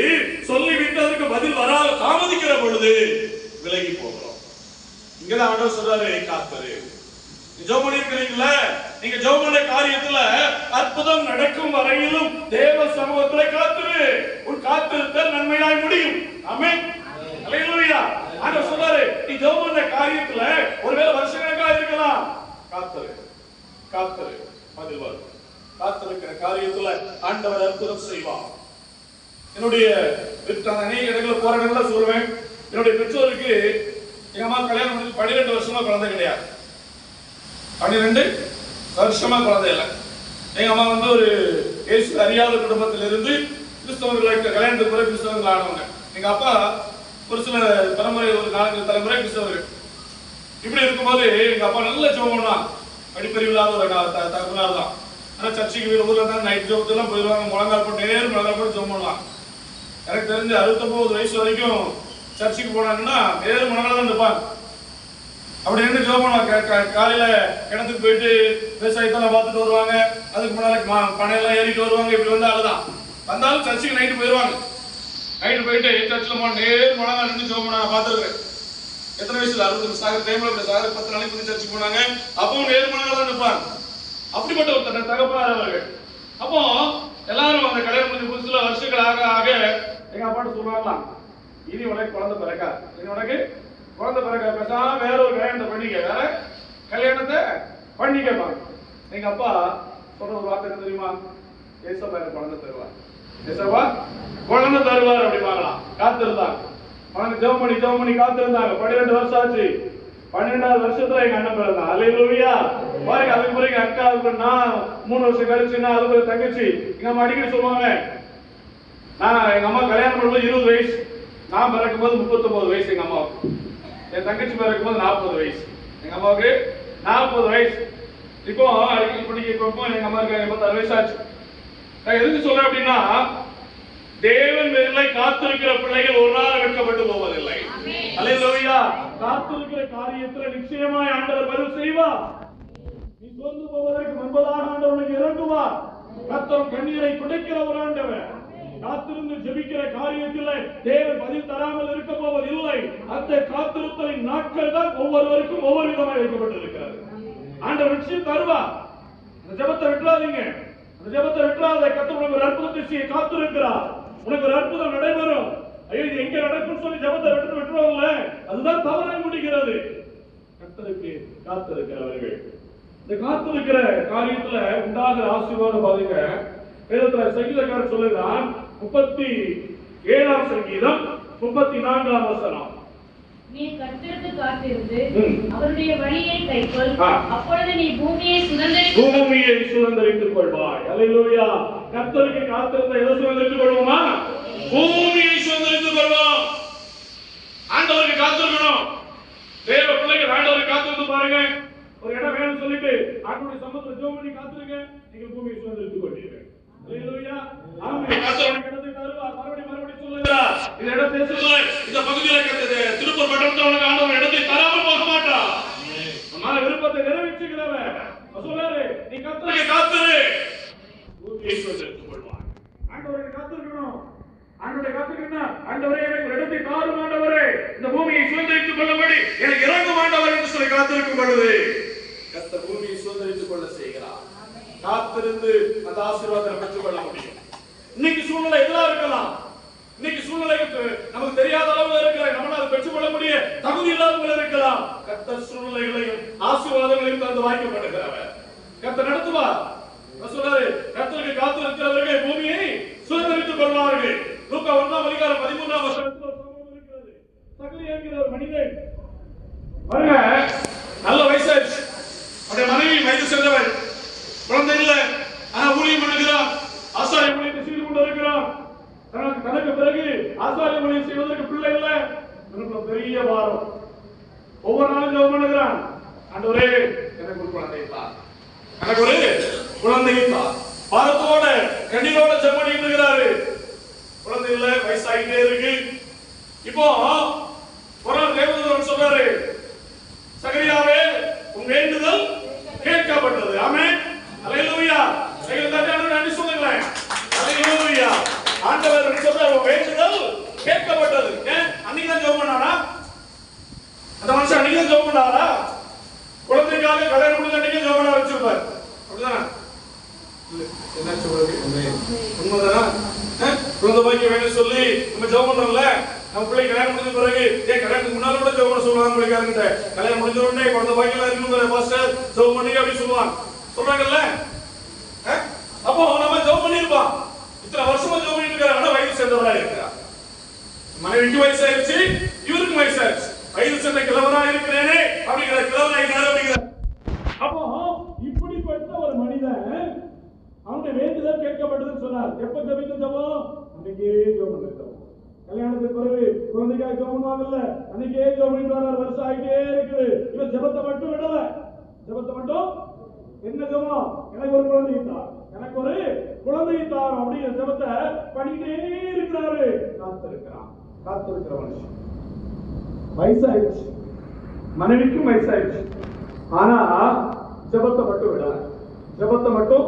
சொல்லிவிட்டு அதற்கு பதில் வராத தாமதிக்கிற பொழுது விலகி போகிறோம். இங்கதான் ஆண்டவர் சொல்றாரு, காத்திரு. ஜெபம் பண்ணிருக்கீங்களா? நீங்க ஜெபம் பண்ண காரியத்துல அற்புதம் நடக்கும் வரையிலும் தேவ சமூகத்துல காத்திரு. உன் காத்திருத்தல் நன்மையாய் முடியும். ஆமென். அல்லேலூயா. ஆண்டவர் சொல்றாரு, நீ ஜெபம் பண்ண காரியத்துல ஒருவேளை வருஷக்கணக்கா இருக்கலாம். காத்திரு, காத்திரு, பதில் வரும். காத்திருக்கிற காரியத்துல ஆண்டவர் அற்புதம் செய்வார். என்னுடைய அநேக இடங்களில் போற இடங்கள்ல சொல்லுவேன். என்னுடைய பெற்றோருக்கு எங்க அம்மா கல்யாணம் பண்ணி 12 வருஷமா குழந்தை கிடையாது. 12 வருஷமா குழந்தை இல்லை. எங்க அம்மா ஒரு இயேசு அறியாத குடும்பத்திலிருந்து கிறிஸ்தவர்களுக்கு கல்யாணத்துக்கு பிறகு கிறிஸ்தவர்கள் ஆனவங்க. எங்க அப்பா ஒரு சில தலைமுறை, ஒரு 4 தலைமுறை கிறிஸ்தவர்கள். இப்படி இருக்கும்போது எங்க அப்பா நல்ல ஜெபம் பண்ணான். படிப்பறிவு இல்லாத ஒரு தகவலாக தான். ஆனா சர்ச்சைக்கு ஊர்ல தான் நைட் ஜெபத்தெல்லாம் போயிடுவாங்க. முழங்கால் போட்டு முழங்கால் போட்டு ஜெபம் பண்ணலாம். எனக்கு தெரிஞ்சு 69 வயசு வரைக்கும் சர்ச்சுக்கு போனாங்கன்னா முழங்கால தான் இருப்பாங்க. அப்படி என்ன ஜெபம் பண்ணுவாங்க. காலையில கிணத்துக்கு போயிட்டு விவசாயத்தெல்லாம் பார்த்துட்டு வருவாங்க. அதுக்கு முன்னால பனையெல்லாம் ஏறிட்டு வருவாங்க. இப்படி வந்தாலும் வந்தாலும் சர்ச்சுக்கு நைட்டு போயிடுவாங்க. நைட்டு போயிட்டு சர்ச்சில் முழங்கால் நின்று ஜெபம் பண்ண பார்த்துருக்கேன். எத்தனை வயசுல 60 சாகர டைம்ல 10 நாளைக்கு வந்து சர்ச்சுக்கு போனாங்க. அப்பவும் முழங்கால தான் நிற்பாங்க. அப்படிப்பட்ட ஒரு தகப்பனார் அவர்கள். அப்போ எல்லாரும் அந்த கல்யாணம் முடிஞ்ச புதுசுல வருஷங்கள் ஆக ஆக எங்க அப்பாட்ட சொல்லுவாங்களாம், இனி உனக்கு குழந்தை பிறக்கா, இனி உனக்கு குழந்தை பிறக்கா, பேசாம வேற ஒரு கல்யாணத்தை பண்ணிக்க, வேற கல்யாணத்தை பண்ணிக்கப்பாங்க. எங்க அப்பா சொல்ற ஒரு வார்த்தை தெரியுமா? ஏசப்பா எனக்கு குழந்தை தருவார், ஏசப்பா குழந்தை தருவார் அப்படிப்பாங்களாம். காத்திருந்தாங்க. அவனுக்கு ஜெபம் பண்ணி காத்திருந்தாங்க. 12 வருஷம் ஆச்சு. 12வது வருஷத்துல எங்க அண்ணன் பிறந்தான். அல்லேலூயா. பாருங்க, அதுக்கு பிறகு எங்க அக்கா, நான் 3 வருஷம் கழிச்சுன்னா அது பிறகு தங்கச்சி. எங்க அம்மா அடிக்கடி சொல்லுவாங்க, நான் எங்க அம்மா கல்யாணம் பண்ணும்போது 20 வயசு, நான் பிறக்கும் போது 39 வயசு எங்க அம்மாவுக்கு. என் தங்கச்சி பிறக்கும் போது 40 வயசு. எங்க அம்மாவுக்கு 40 வயசு. இப்போ இப்போ எங்க அம்மாவுக்கு 86 வயசு ஆச்சு. நான் எதுக்கு சொல்றேன் அப்படின்னா, தேவன் மேலே காத்திருக்கிற பிள்ளைகள் ஒரு நாள் வெட்கப்பட்டு போவதில்லை. அல்லேலூயா. காத்திருக்கிற காரியத்தில் நிச்சயமாய் ஆண்டவர் பதில் செய்வார். நீ சோர்ந்து போவதற்கு முன்பதாக ஆண்டவனுக்கு இறங்குவார். கர்த்தர் கண்ணீரை துடைக்கிற ஒரு ஆண்டவர். காத்திருந்து ஜெபிக்கிற காரியத்தில் தேவன் பதில் தராமல் இருக்க போவதில்லை. அந்த காத்திருத்தலின் நாட்கள் தான் ஒவ்வொருவருக்கும் ஒவ்வொரு விதமாக வைக்கப்பட்டிருக்கிறது. ஆண்டவர் நிச்சயம் தருவார். அந்த ஜெபத்தை விட்டுறாதீங்க. அந்த ஜெபத்தை விட்டுறாத. கர்த்தர் உனக்கு ஒரு அற்புதத்தை செய்ய காத்திருக்கிறார். உனக்கு ஒரு அற்புதம் நடைபெறும். ஐயோ, இது எங்க நடக்கும் சொல்லி ஜெபத்தை விட்டுருவாங்கல்ல, அதுதான் தவறாக முடிகிறது. கர்த்தருக்கு காத்திருக்கிறவர்கள், இந்த காத்திருக்கிற காரியத்துல உண்டாகிற ஆசீர்வாதம் பாருங்க. வேதத்துல சங்கீதக்காரர் சொல்லுகிறான், 37ஆம் சங்கீதம் 34ஆம் வசனம். நீ கர்த்தருக்கு காத்திருந்து அவருடைய வழியை கைக்கொள், அப்பொழுது நீ பூமியை சுதந்தரித்துக் கொள்வாய். அல்லேலூயா. கர்த்தருக்கு காத்திருந்த எதை சுதந்திரித்துக் கொள்வோமா? பூமியை சுதந்திரித்துக் கொள்வோம். ஆண்டவருக்கு காத்திருக்கணும். தேவ பிள்ளைகள் ஆண்டவருக்கு காத்திருந்து பாருங்க. ஒரு இடம் வேணும்னு சொல்லிட்டு ஆண்டவருடைய சமூகத்துல ஜெபம் பண்ணி காத்திருங்க, நீங்க பூமியை சுதந்திரித்துக் கொள்வீர்கள். அல்லேலூயா. ஆமென். கர்த்தர் இடத்தை தருவார். மறுபடியும் சொல்லுகிறார், இந்த இடத்தை சொல்லுவார். இந்த பகுதியில திருப்பூர் பட்டணத்துல ஆண்டவர் இடத்தை தராமல் போக மாட்டார். நம்மால விருப்பத்தை நிறைவேற்றுகிறவர் சொல்றாரு, நீ கர்த்தரை காத்திரு, பூமியை சுதந்திரித்துக் கொள்வார். ஆண்டவரை காத்திருக்கணும். ஆண்டவரை காத்திருக்கணும். ஆண்டவரே எனக்கு இடத்தை தாரும், ஆண்டவரே இந்த பூமியை சுதந்திரித்துக் கொள்ளும்படி எனக்கு இறங்கும் ஆண்டவர் என்று சொல்லி காத்திருக்கும் பொழுது கர்த்தர் பூமியை சுதந்திரித்துக் கொள்ள செய்கிறார். காத்திருந்து அந்த ஆசீர்வாதத்தை பெற்றுக் கொள்ள முடியும். இன்னைக்கு சூழ்நிலை எல்லாம் இருக்கலாம். இன்னைக்கு சூழ்நிலை நமக்கு தெரியாத அளவுல இருக்கிற நம்மளால பெற்றுக் கொள்ள முடிய தகுதி இல்லாதவங்க இருக்கலாம். கர்த்தர் சூழ்நிலைகளையும் ஆசீர்வாதங்களையும் தந்து வாய்க்கப்படுகிறவர். கர்த்தர் நடத்துவார். சொல்றாரு, கர்த்தருக்கு காத்திருக்கிறவர்கள் பூமியை சுதந்திரித்துக் கொள்வார்கள். லூக்கா 1:13 ஒரு சம்பவம் இருக்கிறது. சகரியா என்கிற ஒரு மனிதன் பாருங்க, நல்ல வயசாச்சு. அவருடைய மனைவி வயது சென்றவர், குழந்தை இல்ல, ஆனா ஊழியம் பண்ணுகிறார். ஆசாரிய ஊழியத்தை செய்து கொண்டு இருக்கிறார். தனக்கு பிறகு ஆசாரிய ஊழியம் செய்வதற்கு பிள்ளை இல்ல. பெரிய வாரம். ஒவ்வொரு நாளும் ஜெபம் பண்ணுகிறான், ஆண்டவரே எனக்கு ஒரு குழந்தை தார், எனக்கு ஒரு குழந்தை தார். பாரத்தோட கண்ணீரோட ஜெபம் பண்ணிட்டு இருக்கிறாரு. குழந்தை இல்ல, வயசாகிட்டே இருக்கு. இப்போ ஒரு தேவதூதன் சொல்றாரு, சகரியாவே உன் வேண்டுதல் கேட்கப்பட்டது. ஆமென். அல்லேலூயா. நன்றி சொல்லுங்களேன். அல்லேலூயா. ஆண்டவர் சொல்றாரு, உன் வேண்டுதல் கேட்கப்பட்டது. அன்னைக்கு தான் ஜெபம் பண்ணாரா? அந்த மனுஷன் அன்னைக்கு தான் ஜெபம் பண்ணாரா? குழந்தைக்காக கல்யாணம் முடிஞ்ச அன்னைக்கு ஜெபம் பண்ண வச்சிருப்பார். அப்படிதானே? என்ன சொல்றது? உண்மைதானா? குழந்தை பாக்கியம் வேணும்னு சொல்லி நம்ம ஜெபம் பண்றோம்ல, நம்ம பிள்ளை கல்யாணம் முடிஞ்ச பிறகு கல்யாணத்துக்கு முன்னால கூட ஜெபம் பண்ண சொல்லுவாங்க. பிள்ளைக்காரங்கிட்ட கல்யாணம் முடிஞ்ச உடனே குழந்தை பாக்கியம் இருக்கணும் பாஸ்டர் ஜெபம் பண்ணி அப்படி சொல்லுவாங்க, சொல்றாங்கல்ல. அப்போ நம்ம ஜெபம் பண்ணிருப்போம். இத்தனை வருஷமா ஜெபம் பண்ணிட்டு இருக்காரு. ஆனா வயது சேர்ந்தவரா இருக்கிறார். மனைவிக்கு வயசாயிருச்சு, இவருக்கு வயசாயிருச்சு. வயது சேர்ந்த கிழவரா இருக்கிறேனே அப்படிங்கிற கிழவரா இருக்கிறாரு அப்படிங்கிற. அப்போ இப்படிப்பட்ட ஒரு மனிதன் அவனுடைய வேண்டுதல் கேட்கப்பட்டதுன்னு சொன்னார். எப்ப ஜெபித்த ஜெபம்? அன்னைக்கே ஜெபம் பண்ணிட்டோம். கல்யாணத்துக்கு பிறகு குழந்தைக்காக ஜெபம் பண்ணுவாங்கல்ல, அன்னைக்கே ஜெபம் பண்ணிட்டு வர்றார். வருஷம் ஆகிட்டே இருக்குது. இவன் ஜெபத்தை மட்டும் விடல. ஜெபத்தை மட்டும் என்ன ஜெபம்? எனக்கு ஒரு குழந்தை தார், எனக்கு ஒரு குழந்தை தார் அப்படிங்கிற ஜெபத்தை பண்ணிட்டே இருக்கிறாரு. காத்திருக்கிற மனுஷன் வயசாயிடுச்சு, மனைவிக்கும் வயசாயிடுச்சு. ஆனா ஜெபத்தை மட்டும் விடல. ஜெபத்தை மட்டும்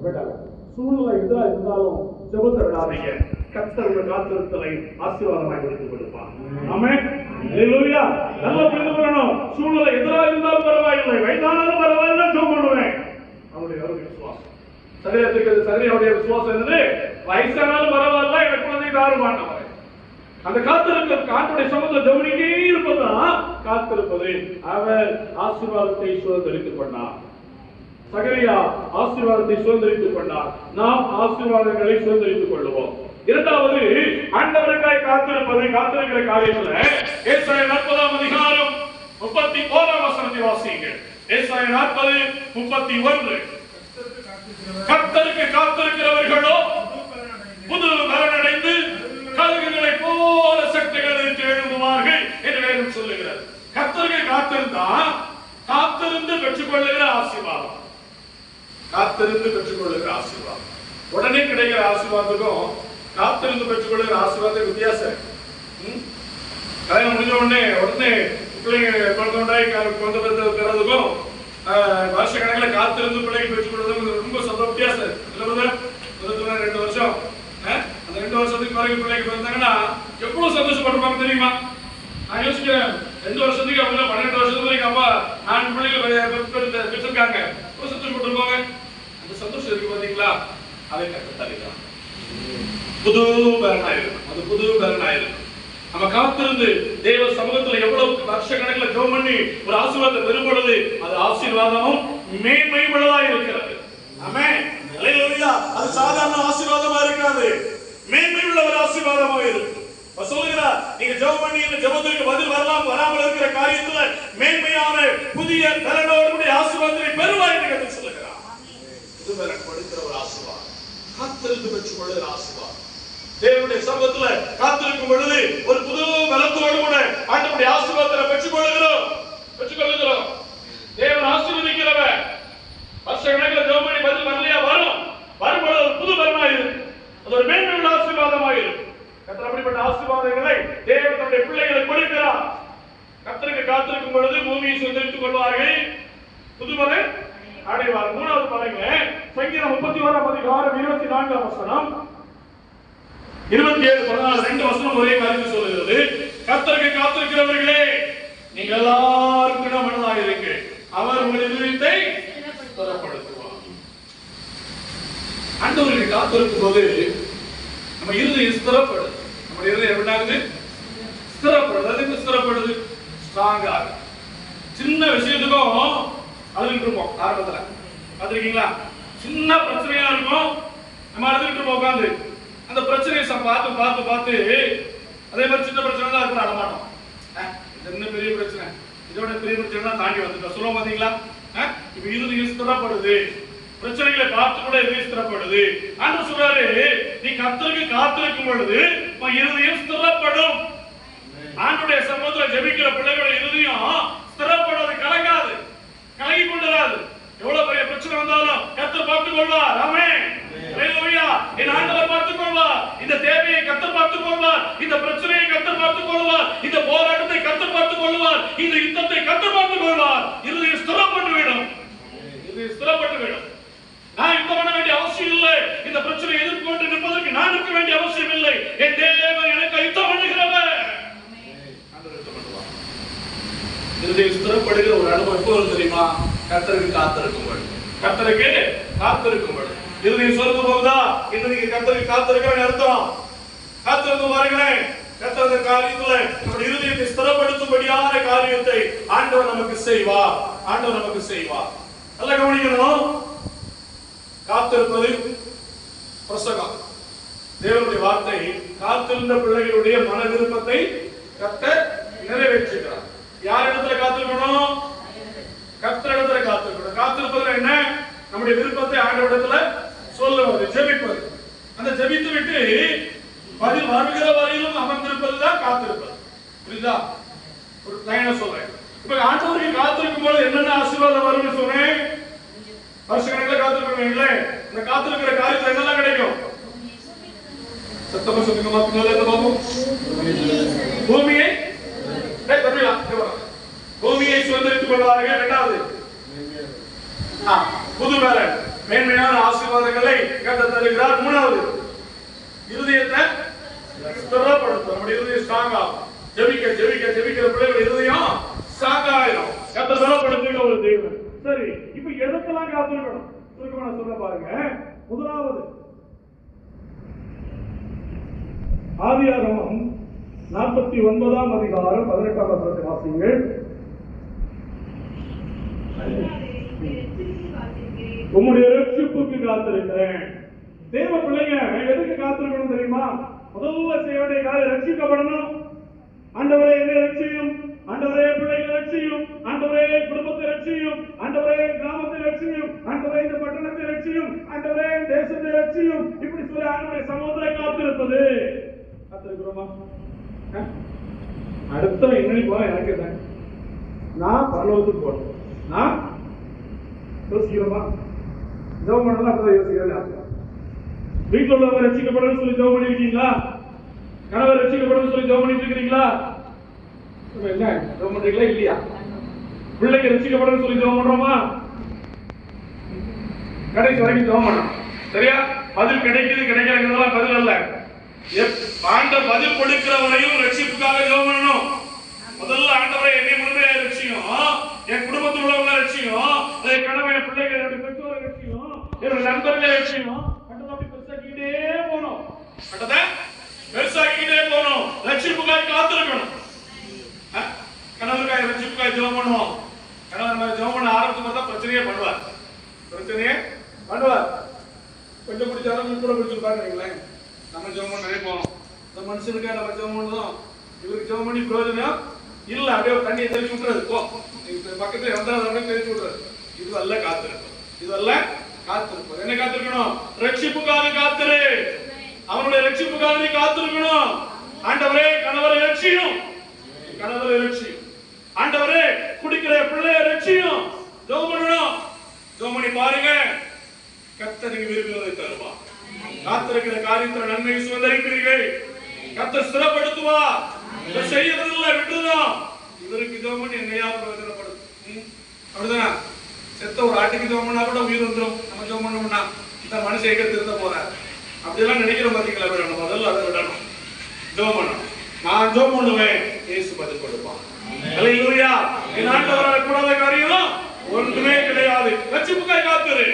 விடல. சூழ்நிலை எதா இருந்தாலும் ஜெபத்தை விடாதீங்க. கர்த்தருடைய காத்திருத்தலை ஆசீர்வாதமாய் எடுத்துக் கொடுப்பார். ஆமென். அல்லேலூயா. நல்லா புரிந்து கொள்ளணும். சூழ்நிலை எதா இருந்தாலும் பரவாயில்லை, வயதானாலும் பரவாயில்லை, ஜெபம் பண்ணுவேன். அவருடைய விசுவாசம். சகரியாவுடைய விசுவாசம் என்னது? வயசானாலும் பரவாயில்ல, எனக்கு குழந்தை தாருமானவர். அந்த காத்திருக்க ஆண்டவருடைய சமூகத்தில் ஜெபம் பண்ணிட்டே இருப்பதுதான் காத்திருப்பது. அவர் ஆசீர்வாதத்தை சுதந்திரித்துக் கொண்டார். சகரியா ஆசீர்வாதத்தை சுதந்திரித்துக் கொண்டார். நாம் ஆசீர்வாதங்களை சுதந்திரித்துக் கொள்வோம். இரண்டாவது, ஆண்டவருக்காய் காத்திருப்பது. காத்திருக்கிற காரியத்துல ஏசாயா 40:31 வாசியுங்கள். ஏசாயா 40:31. கர்த்தருக்கு காத்திருக்கிறவர்களோ புது பலனடைந்து கழுகுகளை போல சக்திகளை எழும்புவார்கள் என்று வேதம் சொல்லுகிறது. கர்த்தருக்கு காத்திருந்தா காத்திருந்து பெற்றுக்கொள்ளுகிற ஆசீர்வாதம். காத்திருந்து பெற்றுக்கொள்ளுகிற ஆசீர்வாதம். உடனே கிடைக்கிற ஆசீர்வாதத்துக்கும் காத்திருந்து பெற்றுக்கொள்ளுகிற ஆசீர்வாதத்துக்கு வித்தியாசம். கல்யாணம் முடிஞ்ச உடனே பிள்ளைங்க பிறந்ததுக்கும் வருஷ கணக்கில் காத்திருந்து பிள்ளைங்க பெற்றுக்கொள்வதுக்கும் ரொம்ப வித்தியாசம். 2 வருஷம், அந்த 2 வருஷத்துக்கு பிறகு பிள்ளைங்க பிறந்தாங்கன்னா எவ்வளவு சந்தோஷப்படுவாங்க தெரியுமா? நான் யோசிக்கிறேன், 2 வருஷத்துக்கு அவங்க 12 வருஷத்துக்கு வரைக்கும் அப்பா 4 பிள்ளைகள் பெற்றிருக்காங்க, எவ்வளவு சந்தோஷப்பட்டிருப்பாங்க. அந்த சந்தோஷம் இருக்கு பாத்தீங்களா? அதை கற்றுத்தருக்கலாம். புது பலனாயிருக்கும். அது புது பலனாயிருக்கும். நம்ம காத்திருந்து தேவ சமூகத்தில் எவ்வளவு வருஷ கணக்கில் ஜெபம் பண்ணி ஒரு ஆசீர்வாதத்தை பெறும் பொழுது அது ஆசீர்வாதமும் மேன்மை உள்ளதா இருக்கிறது. ஆமென். அல்லேலூயா. அது சாதாரண ஆசீர்வாதமா இருக்காது, மேன்மை உள்ள ஒரு ஆசீர்வாதமா இருக்கும். சொல்லுகிறார், நீங்க ஜெபம் பண்ணி இந்த ஜெபத்திற்கு பதில் வரலாம் வராமல் இருக்கிற காரியத்துல மேன்மையான புதிய பலனோடு ஆசீர்வாதத்தை பெறுவாய் என்று சொல்லுகிறார். புது பலன் கொடுக்கிற ஒரு ஆசீர்வாதம். காத்திருந்து பெற்றுக் கொள்ளுகிற ஆசீர்வாதம். தேவனுடைய சமூகத்துல காத்திருக்கும் பொழுது ஒரு புது பலத்தோடு கூட ஆண்டவருடைய ஆசீர்வாதத்தை பெற்றுக் கொள்ளுகிறோம். தேவன் ஆசீர்வதிக்கிறவர். வருஷக்கணக்கில் ஜெபம் பதில் வரலையா? வரும்பொழுது ஒரு புது பலனாயிருக்கு. அது ஒரு மேன்மையுள்ள ஆசீர்வாதமாயிருக்கு. கர்த்தர் அப்படிப்பட்ட ஆசீர்வாதங்களை தேவன் தன்னுடைய பிள்ளைகளுக்கு கொடுக்கிறார். கர்த்தருக்கு காத்திருக்கும் பொழுது பூமியை சுதந்திரித்துக் கொள்வார்கள், புதுமலை அடைவார். மூணாவது பாருங்க, சங்கீதம் 31 அதிகாரம் 24 வசனம், 27 14 ரெண்டு வசனம் ஒரே காரியத்தை சொல்லுகிறது. கர்த்தருக்கு காத்திருக்கிறவர்களே, நீங்கள் எல்லாருக்கும் மனதாக இருக்கு, அவர் உங்கள் இதயத்தை ஸ்திரப்படுத்துவார். ஆண்டவருக்கு காத்திருக்கும் போது நம்ம இருதயம் ஸ்திரப்படுது. நம்ம இருதயம் எப்படினாகுது? ஸ்திரப்படுது. அதுக்கு ஸ்திரப்படுது, ஸ்ட்ராங்கா. சின்ன விஷயத்துக்கும் அழுதுட்டு இருப்போம். ஆரம்பத்துல பாத்திருக்கீங்களா? சின்ன பிரச்சனையா இருக்கும், நம்ம அழுதுட்டு இருப்போம் உட்காந்து. அந்த பிரச்சனையை பார்த்து பார்த்து பார்த்து அதே மாதிரி சின்ன பிரச்சனை தான் இருக்கிற அழமாட்டோம். இது என்ன பெரிய பிரச்சனை, இதோட பெரிய பிரச்சனை தான் தாண்டி வந்துட்டோம் சொல்லுவோம். பாத்தீங்களா? இப்ப இருதயம் ஸ்திரப்படுது. பிரச்சனைகளை பார்த்து கூட இருதயம் ஸ்திரப்படுது. ஆண்டவர் சொல்றாரு, நீ கர்த்தருக்கு காத்திருக்கும் பொழுது இருதயம் ஸ்திரப்படும். ஆண்டவருடைய சமூகத்துல ஜெபிக்கிற பிள்ளைகளோட இருதயம் ஸ்திரப்படாது, கலங்காது, கலங்கி கொண்டிராது. எவ்வளவு பெரிய பிரச்சனை வந்தாலும் கர்த்தர் பார்த்துக் கொள்வார். ஆமென். ஹல்லேலூயா. என் ஆண்டவர் பார்த்துக் கொள்வார். இந்த தேவையை கர்த்தர் பார்த்துக் கொள்வார். இந்த பிரச்சனையை கர்த்தர் பார்த்துக் கொள்வார். இந்த போராட்டத்தை கர்த்தர் பார்த்துக் கொள்வார். இந்த யுத்தத்தை கர்த்தர் பார்த்துக் கொள்வார். இருதயம் ஸ்திரப்பட்டு விடும். இருதயம் ஸ்திரப்பட்டு விடும். நான் யுத்தம் பண்ண வேண்டிய அவசியம் இல்லை. இந்த பிரச்சனையை எதிர்கொண்டு நிற்பதற்கு நான் இருக்க வேண்டிய அவசியம் இல்லை. என் தேவன் எனக்கு யுத்தம் பண்ணுகிறவர். இருதயம் ஸ்திரப்படுகிற ஒரு அனுபவம் எப்போ வரும் தெரியுமா? கர்த்தருக்கு காத்திருக்கும் பொழுது. கர்த்தருக்கு காத்திருக்கும் பொழுது இருதயம் சோர்ந்து போகுதா? இன்னைக்கு கர்த்தருக்கு காத்திருக்கிறேன் அர்த்தம். காத்திருந்து பாருங்களேன், கர்த்தருடைய காரியத்துல நம்முடைய இருதயத்தை ஸ்திரப்படுத்தும்படியான காரியத்தை ஆண்டவர் நமக்கு செய்வார். ஆண்டவர் நமக்கு செய்வார். நல்லா கவனிக்கணும். காத்திருப்பது பிரசங்கம். தேவனுடைய வார்த்தை காத்திருந்த பிள்ளைகளுடைய மன விருப்பத்தை கர்த்தர் நிறைவேற்றுகிறார். யார் இடத்துல காத்திருக்கணும்? கர்த்தர் இடத்துல காத்திருக்கணும். காத்திருப்பது என்ன? நம்முடைய விருப்பத்தை ஆண்டவரிடத்துல சொல்லுவது, ஜெபிப்பது. அந்த ஜெபித்து விட்டு பதில் வருகிற வரையிலும் அமர்ந்திருப்பதுதான் காத்திருப்பது. புரியுதா? ஒரு லைனா சொல்றேன். இப்ப ஆண்டவருக்கு காத்திருக்கும் போது என்னென்ன ஆசீர்வாதம் வரும்னு சொன்னேன். வருஷக்கணக்கில் காத்திருக்கீங்களே, இந்த காத்திருக்கிற காரியத்துல என்னெல்லாம் கிடைக்கும்? சத்தமா சொல்லுங்கம்மா. பின்னால பாப்போம். பூமியை பூமியை சுதந்திரித்துக் கொள்வார்கள். இரண்டாவது, புது பலன், மேன்மையான ஆசீர்வாதங்களை கர்த்தர் தருகிறார். மூணாவது, இருதயத்தை ஸ்திரப்படுத்தும். நம்முடைய இருதயம் ஸ்ட்ராங் ஆகும். ஜெபிக்க ஜெபிக்க ஜெபிக்கிற பிள்ளைகள் இருதயம் ஸ்ட்ராங் ஆயிடும். கர்த்தர் ஸ்திரப்படுத்துகிற ஒரு தேவன். சரி, இப்ப எதற்கெல்லாம் காத்திருக்கணும்? சுருக்கமா சொல்ல பாருங்க. முதலாவது, ஆதியாகமம் 49 அதிகாரம் 18 வசனத்தை வாசியுங்கள். உம்முடைய ரட்சிப்புக்கு காத்திருக்கிறேன். தேவ பிள்ளைங்க எதுக்கு காத்திருக்கணும் தெரியுமா? முதல்ல செய்ய வேண்டிய காரியம் ரட்சிக்கப்படணும். ஆண்டவரே என்னை ரட்சியும், ஆண்டவரே பிள்ளைகளை ரட்சியும், ஆண்டவரே குடும்பத்தை ரட்சியும், ஆண்டவரே கிராமத்தை ரட்சியும், ஆண்டவரே இந்த பட்டணத்தை ரட்சியும், ஆண்டவரே தேசத்தை ரட்சியும். இப்படி சொல்லி ஆண்டவருடைய சமூகத்தை காத்திருப்பது. காத்திருக்கிறோமா? அடுத்த என்னன்னு போல எனக்கு என்ன, நான் பரலோகத்துக்கு போறேன். நான் யோசிக்கிறோமா? ஜெபம் பண்ணலாம். அப்பதான் யோசிக்கிறேன். வீட்டில் உள்ளவங்க ரட்சிக்கப்படணும்னு சொல்லி ஜெபம் பண்ணிருக்கீங்களா? கணவர் ரட்சிக்கப்படணும்னு சொல்லி ஜெபம் பண்ணிட்டு இருக்கிறீங்களா? என்ன ஜெபம் பண்றீங்களா இல்லையா? பிள்ளைங்க ரட்சிக்கப்படணும்னு சொல்லி ஜெபம் பண்றோமா? கடைசி வரைக்கும் ஜெபம் பண்ணணும். சரியா? பதில் கிடைக்குது கிடைக்கிறதுலாம் பதில் அல்ல. ஆண்டவர் பதில் கொடுக்கிற வரையும் ரட்சிப்புக்காக ஜெபம் பண்ணணும். முதல்ல ஆண்டவரே என்னை முழுமையா ரட்சியும், என் குடும்பத்தில் உள்ளவங்க ரட்சியும், என் கணவன் பிள்ளைகள் என்னுடைய பெற்றோரை ரட்சியும், என்னுடைய நண்பர்களை ரட்சியும். அப்படி பெருசாக்கிட்டே போகணும். பெருசாக்கிட்டே போகணும். ரட்சிப்புக்காய் காத்திருக்கணும். கணவருக்காய் ரட்சிப்புக்காய் ஜெபம் பண்ணுவோம். கணவர் ஜெபம் பண்ண ஆரம்பிச்சு தான் பிரச்சனையே பண்ணுவார். பிரச்சனையே பண்ணுவார். கொஞ்சம் குடிச்சாலும் கூட குடிச்சிருப்பாருங்களேன். நம்ம ஜெபம் பண்ண நிறைய போகணும். இந்த மனுஷனுக்காக நம்ம ஜெபம் பண்ணணும். இவருக்கு ஜெபம் பண்ணி பிரயோஜனம் இல்ல. அப்படியே தண்ணியை தெளிச்சு விட்டுறது. பக்கத்துல வந்தாலும் தெரிஞ்சு விடுறது. இதுவல்ல காத்திருக்கும். இதுவல்ல காத்திருப்பது. என்ன காத்திருக்கணும்? ரட்சிப்புக்காக காத்திரு. அவனுடைய ரட்சிப்புக்காக நீ காத்திருக்கணும். ஆண்டவரே கணவரை ரட்சியும், கணவரை ரட்சியும். ஆண்டவரே குடிக்கிற பிள்ளையை ரட்சியும். ஜெபம் பண்ணணும். ஜெபம் பண்ணி பாருங்க, கர்த்தர் நீங்க விரும்பினதை தருவா. காத்திருக்கிற காரியத்தில் நன்மையை சுதந்திரிப்பீர்கள். கர்த்தர் ஸ்திரப்படுத்துவா. இதை செய்யறதில்லை, விட்டுதான். இவருக்கு ஜெபம் பண்ணி என்னையா பிரயோஜனப்படும்? அப்படிதானே? செத்த ஒரு ஆட்டுக்கு ஜெபம் பண்ணா கூட உயிர் வந்துடும். நம்ம ஜெபம் பண்ணோம்னா இந்த மனுஷன் எங்க திருந்த போறார் அப்படியெல்லாம் நினைக்கிற பாத்தீங்களா? நம்ம முதல்ல அதை விடணும். ஜெபம் பண்ணணும். நான் ஜெபம் பண்ணுவேன், இயேசு பதில் கொடுப்பான். அல்லேலூயா. என் ஆண்டவரால் கூடாத காரியம் ஒன்றுமே கிடையாது. ரட்சிப்புக்காய் காத்துரு.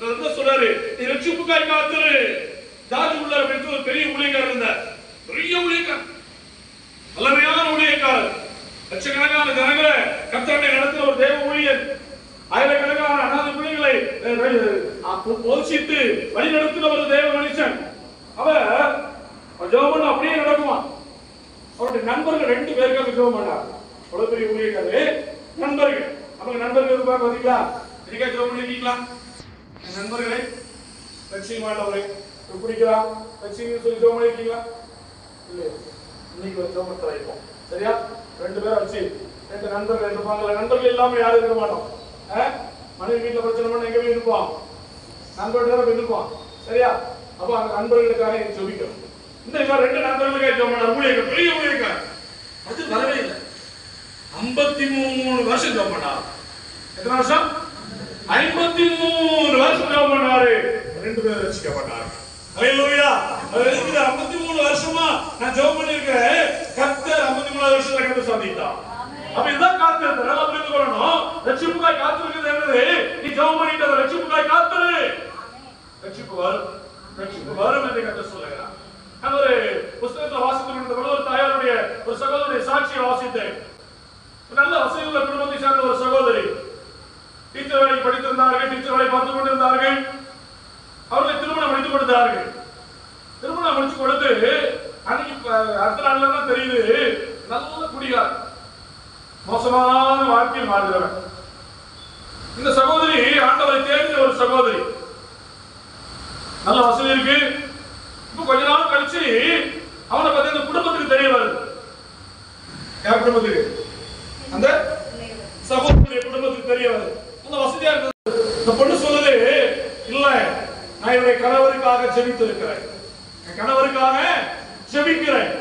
என்ன சொல்றாரு? நீ ரட்சிப்புக்காய் காத்துரு. ஜார்ஜ் முல்லர் அப்படின்னு ஒரு பெரிய ஊழியக்காரர் இருந்தார். பெரிய ஊழியக்காரர், வல்லமையான ஊழியக்காரர். லட்சக்கணக்கான ஜனங்களை கர்த்தரை நடத்துற ஒரு தேவ ஊழியர். ஆயிரக்கணக்கான அநாத பிள்ளைகளை போஷித்து வழி நடத்துகிற ஒரு தேவ மனுஷன். அவர் ஜெபம் பண்ண அப்படியே நடக்குமா? அவருடைய நண்பர்கள் 2 பேருக்காக ஜெபம் பண்ணார். அவ்வளவு பெரிய ஊழியக்காரர். நண்பர்கள், அவங்க நண்பர்கள் இருப்பாங்க பாத்தீங்களா? என்னைக்கா ஜெபம் பண்ணிருக்கீங்களா? என் நண்பர்களை லட்சியமானவரை குடிக்கலாம் லட்சியம் சொல்லி ஜெபம் பண்ணிருக்கீங்களா? இல்லையா? இன்னைக்கு ஒரு ஜெபம் தராய்ப்போம். சரியா? 2 பேரை வச்சு 2 நண்பர்கள் இருப்பாங்க. நண்பர்கள் இல்லாம யாரும் இருக்க மாட்டோம். மனைவி வீட்டுல பிரச்சனை பண்ண எங்க போய் இருப்போம்? நண்பர்கள் இருப்போம். சரியா? அப்ப அந்த நண்பர்களுக்காக ஜெபிக்கிறோம். இந்த 2 நண்பர்களுக்காக ஜெபம் பண்ணார். ஊழியக்காரர், பெரிய ஊழியக்காரர். அது வரவே இல்லை. 53 வருஷம் ஜெபம் பண்ணார். எத்தனை வருஷம்? 53 வருஷம் ஜெபம் பண்ணாரு. 2 பேர் ரட்சிக்கப்பட்டார். ஹalleluya. 53 வருஷமா நான் ஜெபம் பண்ணிருக்கேன். கர்த்தர் 53 வருஷத்துல கர்த்தர் சந்தித்தார். அப்ப இதான் காத்திருக்கிறது. நல்லா புரிந்து கொள்ளணும். ரட்சிப்புக்காய் காத்திருக்கிறது என்னது? நீ ஜெபம் பண்ணிட்ட ரட்சிப்புக்காய் காத்திரு. ரட்சிப்பு வரும், ரட்சிப்பு வரும் என்று கர்த்தர் சொல்லுகிறார். நான் ஒரு புத்தகத்தை வாசித்து கொண்டிருந்த ஒரு தாயாருடைய ஒரு சகோதரி சாட்சியை வாசித்தேன். நல்ல வசதியுள்ள குடும்பத்தை சேர்ந்த ஒரு சகோதரி. டீச்சர் வேலை படித்திருந்தார்கள், டீச்சர் வேலை பார்த்துக் கொண்டிருந்தார்கள். அவர்களை திருமணம் முடித்து கொடுத்தார்கள். திருமணம் முடிச்சு கொடுத்து அன்னைக்கு அடுத்த நாள்ல தான் தெரியுது நல்ல குடிகார், மோசமான வாழ்க்கையில் மாறுகிறவர். இந்த சகோதரி ஆண்டவரை தேடின ஒரு சகோதரி. நல்ல வசதி இருக்கு. இப்ப கொஞ்ச நாள் கழிச்சு அவனை பத்தி இந்த குடும்பத்துக்கு தெரிய வருது. யார் குடும்பத்துக்கு? அந்த சகோதரிய குடும்பத்துக்கு தெரிய வருது. அந்த வசதியா இருந்தது. இந்த பொண்ணு சொல்லுது, இல்ல நான் என்னுடைய கணவருக்காக ஜெபித்து இருக்கிறேன், என் கணவருக்காக ஜெபிக்கிறேன்,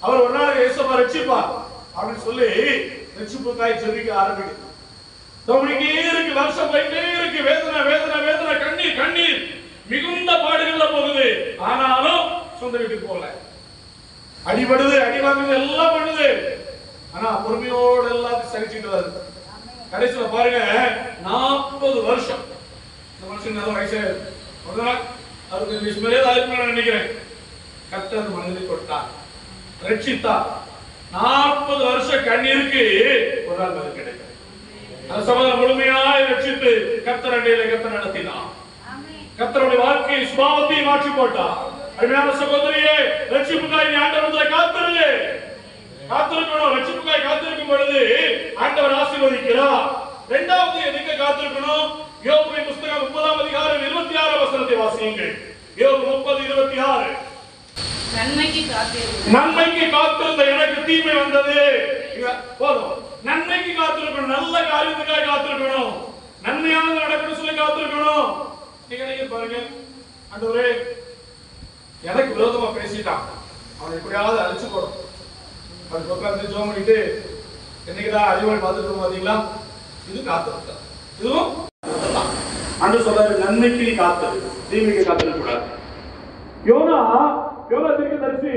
அவர் ஒரு நாள் இயேசுவை ரட்சிப்பார் அப்படின்னு சொல்லி ரட்சிப்புக்காய் ஜெபிக்க ஆரம்பிக்குது. தோணிக்கே இருக்கு, வருஷம் போயிட்டே இருக்கு. வேதனை வேதனை வேதனை, கண்ணீர் கண்ணீர், மிகுந்த பாடுகள்ல போகுது. ஆனாலும் சொந்த வீட்டுக்கு போகல. அடிபடுது, அடி வாங்குது, எல்லாம் பண்ணுது. ஆனா பொறுமையோடு எல்லாத்தையும் சகிச்சுட்டு வருது. கடைசியில பாருங்க 40 வருஷம். இந்த மனுஷன் நல்ல வயசு 65 வயசு மேலே தான் நினைக்கிறேன். கர்த்தர் அந்த மனிதனை கொடுத்தார், ரட்சித்தார். 40 வருஷம் கண்ணீருக்கு ஒரு நாள் பதில் கிடைக்கும். அந்த சமயம் முழுமையாய் ரட்சித்து கர்த்தர் அண்டையில கர்த்தர் நடத்தினார். கர்த்தருடைய வாழ்க்கையை சுபாவத்தை மாற்றி போட்டார். அருமையான சகோதரியே, ரட்சிப்புக்காய் ஆண்டவரத்தில் காத்திரு. காத்திருக்கணும். ரட்சிப்புக்காய் காத்திருக்கும் பொழுது ஆண்டவர் ஆசீர்வதிக்கிறார். இரண்டாவது எதுக்கு காத்திருக்கணும்? யோபுவின் புத்தகம் 30ஆம் அதிகாரம் 26ஆம் வசனத்தை வாசியுங்கள். யோபு 30:26. நன்மைக்கு காத்திருந்த எனக்கு தீமை வந்தது. போதும். நன்மைக்கு காத்திருக்கணும். நல்ல காரியத்துக்காக காத்திருக்கணும். நன்மையானது நடக்கணும் சொல்லி காத்திருக்கணும். நீங்க பாருங்க, ஆண்டவரே எனக்கு விரோதமா பேசிட்டான், அவனை எப்படியாவது அழிச்சு போடும். அது உட்கார்ந்து ஜெபம் பண்ணிட்டு என்னைக்குதான் அறிவாளி பார்த்துட்டு பாத்தீங்களா? இது காத்திருக்க. இதுவும் ஆண்டவர் சொல்றாரு, நன்மைக்கு நீ காத்திரு, தீமைக்கு காத்திருக்க கூடாது. யோனா தீர்க்கதரிசி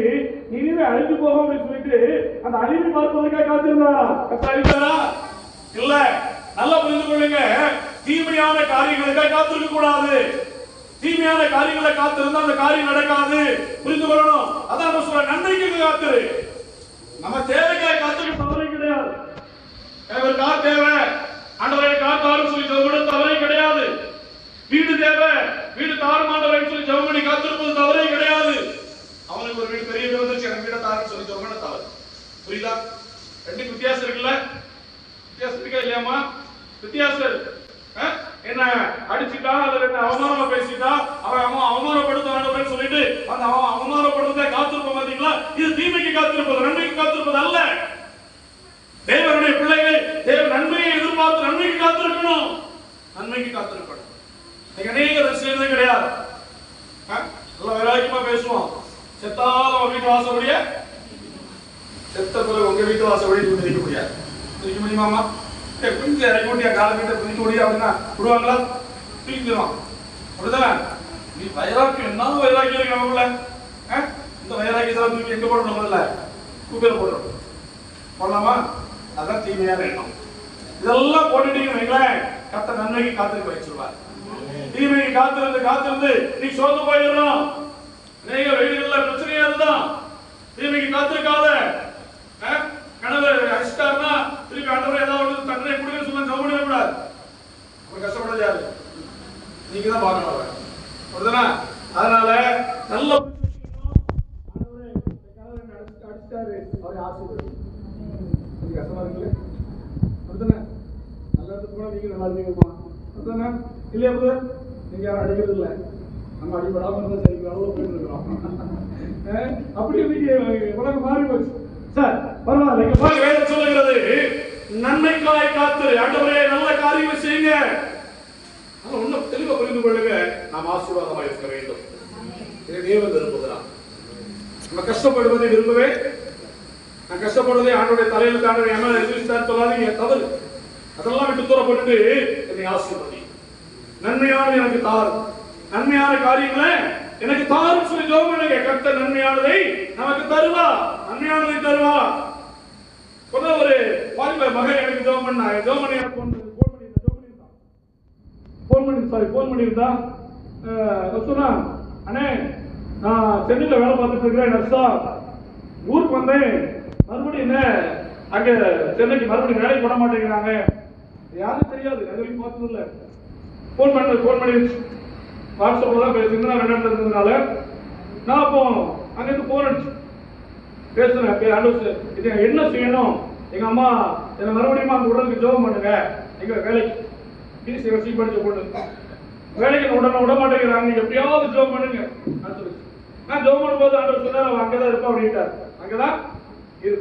நீவே அழிந்து போகும் அப்படின்னு சொல்லிட்டு அந்த அழிவை பார்ப்பதற்காக காத்திருந்தாரா? அழித்தாரா? இல்ல. நல்லா புரிந்து கொள்ளுங்க. தீமையான காரியங்களுக்காக காத்திருக்க கூடாது. தீமையான காரியங்களை காத்திருந்தா அந்த காரியம் நடக்காது. புரிந்து கொள்ளணும். அதான் நம்ம சொல்ற, நன்மைக்கு காத்திரு. நம்ம தேவைக்காக காத்திருக்க தவறே கிடையாது. ஒரு கார் தேவை, ஆண்டவரே கார் தாரும் சொல்லி ஜெபம் தவறே கிடையாது. வீடு தேவை, வீடு தாரும் ஆண்டவரே சொல்லி ஜெபம் பண்ணி காத்திருப்பது தவறே கிடையாது. அவனுக்கு ஒரு வீடு, பெரிய வீடு வந்துருச்சு, எனக்கு வீட தாருன்னு சொல்லி ஜெபம் பண்ண தவறு. புரியுதா? ரெண்டுக்கு வித்தியாசம் இருக்குல்ல? வித்தியாசம் இருக்கா இல்லையாமா? வித்தியாசம் இருக்கு. என்ன அடிச்சுட்டா அல்லது என்ன அவமானமா பேசிட்டா அவன் அவமானப்படுத்தானவன்னு சொல்லிட்டு அந்த அவமானப்படுறதை காத்திருப்போம் பாத்தீங்களா? இது தீமைக்கு காத்திருப்பது, நன்மைக்கு காத்திருப்பது அல்ல. தேவனுடைய பிள்ளைகள் நன்மையை எதிர்பார்த்து நன்மைக்கு காத்திருக்கணும், நன்மைக்கு காத்திருக்கணும். நீங்க அநேக செய்யறது கிடையாது. நல்ல வைராக்கியமா பேசுவோம், செத்தாலும் உங்க வீட்டு வாசப்படிய செத்த பிறகு உங்க வீட்டு வாசப்படிய நிற்க முடியாது. நிற்க முடியுமாமா? கொஞ்சம் இறக்கி ஓட்டியா காலக்கிட்ட குதிக்க முடியும் அப்படின்னா விடுவாங்களா? தூக்கிடுவான். அப்படிதானே? நீ வைராக்கியம் என்ன வைராக்கியம் இருக்கு நமக்குள்ள? இந்த வைராக்கியத்தை தூக்கி எங்க போடணும்? முதல்ல குப்பையில போடுறோம். போடலாமா? அதான் தீமையான எண்ணம். இதெல்லாம் போட்டுட்டீங்கன்னு வைங்களேன், கர்த்தர் நன்மைக்கு காத்திருக்க வச்சிருவார். தீமைக்கு காத்திருந்து நீ சோர்ந்து போயிடணும். அநேக வீடுகள்ல பிரச்சனையா இருந்தா தீமைக்கு காத்திருக்காத. கணவர் அடிச்சிட்டாருன்னா திருப்பி ஆண்டவரே ஏதாவது தண்டனை கொடுக்க சொல்ல கவனிக்க கூடாது. அவர் கஷ்டப்படாது யாரு? நீங்க தான் பார்க்கணும். அப்படிதானே? அதனால நல்ல ஆண்டவரே கணவர் அடிச்சிட்டாரு, அவரை ஆசீர்வதி. கஷ்டமா இருக்குல்ல? அப்படிதானே? நல்ல இடத்துக்கு போனா நீங்க நல்லா இருப்பீங்கம்மா. அப்படிதானே? இல்லையா பிரதர்? நீங்க யாரும் அடிக்கிறது இல்லை, நம்ம அடிபடாம இருந்தா சரி, அவ்வளவு போயிட்டு இருக்கிறோம். அப்படி இன்னைக்கு உலகம் மாறி போச்சு. சார் பரவாயில்ல, இங்க பாருங்க, வேதம் சொல்லுகிறது நன்மைக்காய் காத்து ஆண்டவரே நல்ல காரியங்களை செய்யுங்க. ஆனா இன்னும் தெளிவா புரிந்து கொள்ளுங்க, நாம் ஆசீர்வாதமாக இருக்க வேண்டும். இதை தேவன் விரும்புகிறார். நம்ம கஷ்டப்படுவதை விரும்பவே, நான் கஷ்டப்படுவதை ஆண்டோடைய தலையில தாண்ட என்ன எதிர்த்தார் சொல்லாதீங்க, தவறு. அதெல்லாம் விட்டு தூரப்பட்டு என்னை ஆசீர்வதி, நன்மையானது எனக்கு தாரு, நன்மையான காரியங்களை எனக்கு தாரும் சொல்லி ஜெபம் பண்ணுங்க. கர்த்தர் நன்மையானதை நமக்கு தருவா, நன்மையானதை தருவா. ஒரு வாலிப மகன் எனக்கு ஜெபம் பண்ணா, ஜெபம் பண்ணி போன் பண்ணியிருந்தா சொன்னா, அண்ணே நான் சென்னையில வேலை பார்த்துட்டு இருக்கிறேன், நர்ஸா ஊருக்கு வந்தேன், மறுபடியும் என்ன அங்க சென்னைக்கு மறுபடியும் வேலைக்கு போட மாட்டேங்கிறாங்க, யாரும் தெரியாது, அது வரைக்கும் பார்த்தது இல்லை. போன் பண்ணி வாட்ஸ்அப்ல தான் பேசுறேன், ரெண்டு இடத்துல இருந்ததுனால நான் அப்போ அங்கிருந்து போன் அடிச்சு பேசுறேன். இது என்ன செய்யணும், எங்க அம்மா என்ன மறுபடியும் அங்க உடலுக்கு ஜெபம் பண்ணுங்க, எங்க வேலைக்கு பிசி படிச்ச பொண்ணு வேலைக்கு உடனே விட மாட்டேங்கிறாங்க, எப்படியாவது ஜெபம் பண்ணுங்க. நான் ஜெபம் பண்ணும்போது ஆண்டவர் சொன்னார் அங்கதான் இருப்போம் அப்படின்ட்டார். அங்கதான் இரு.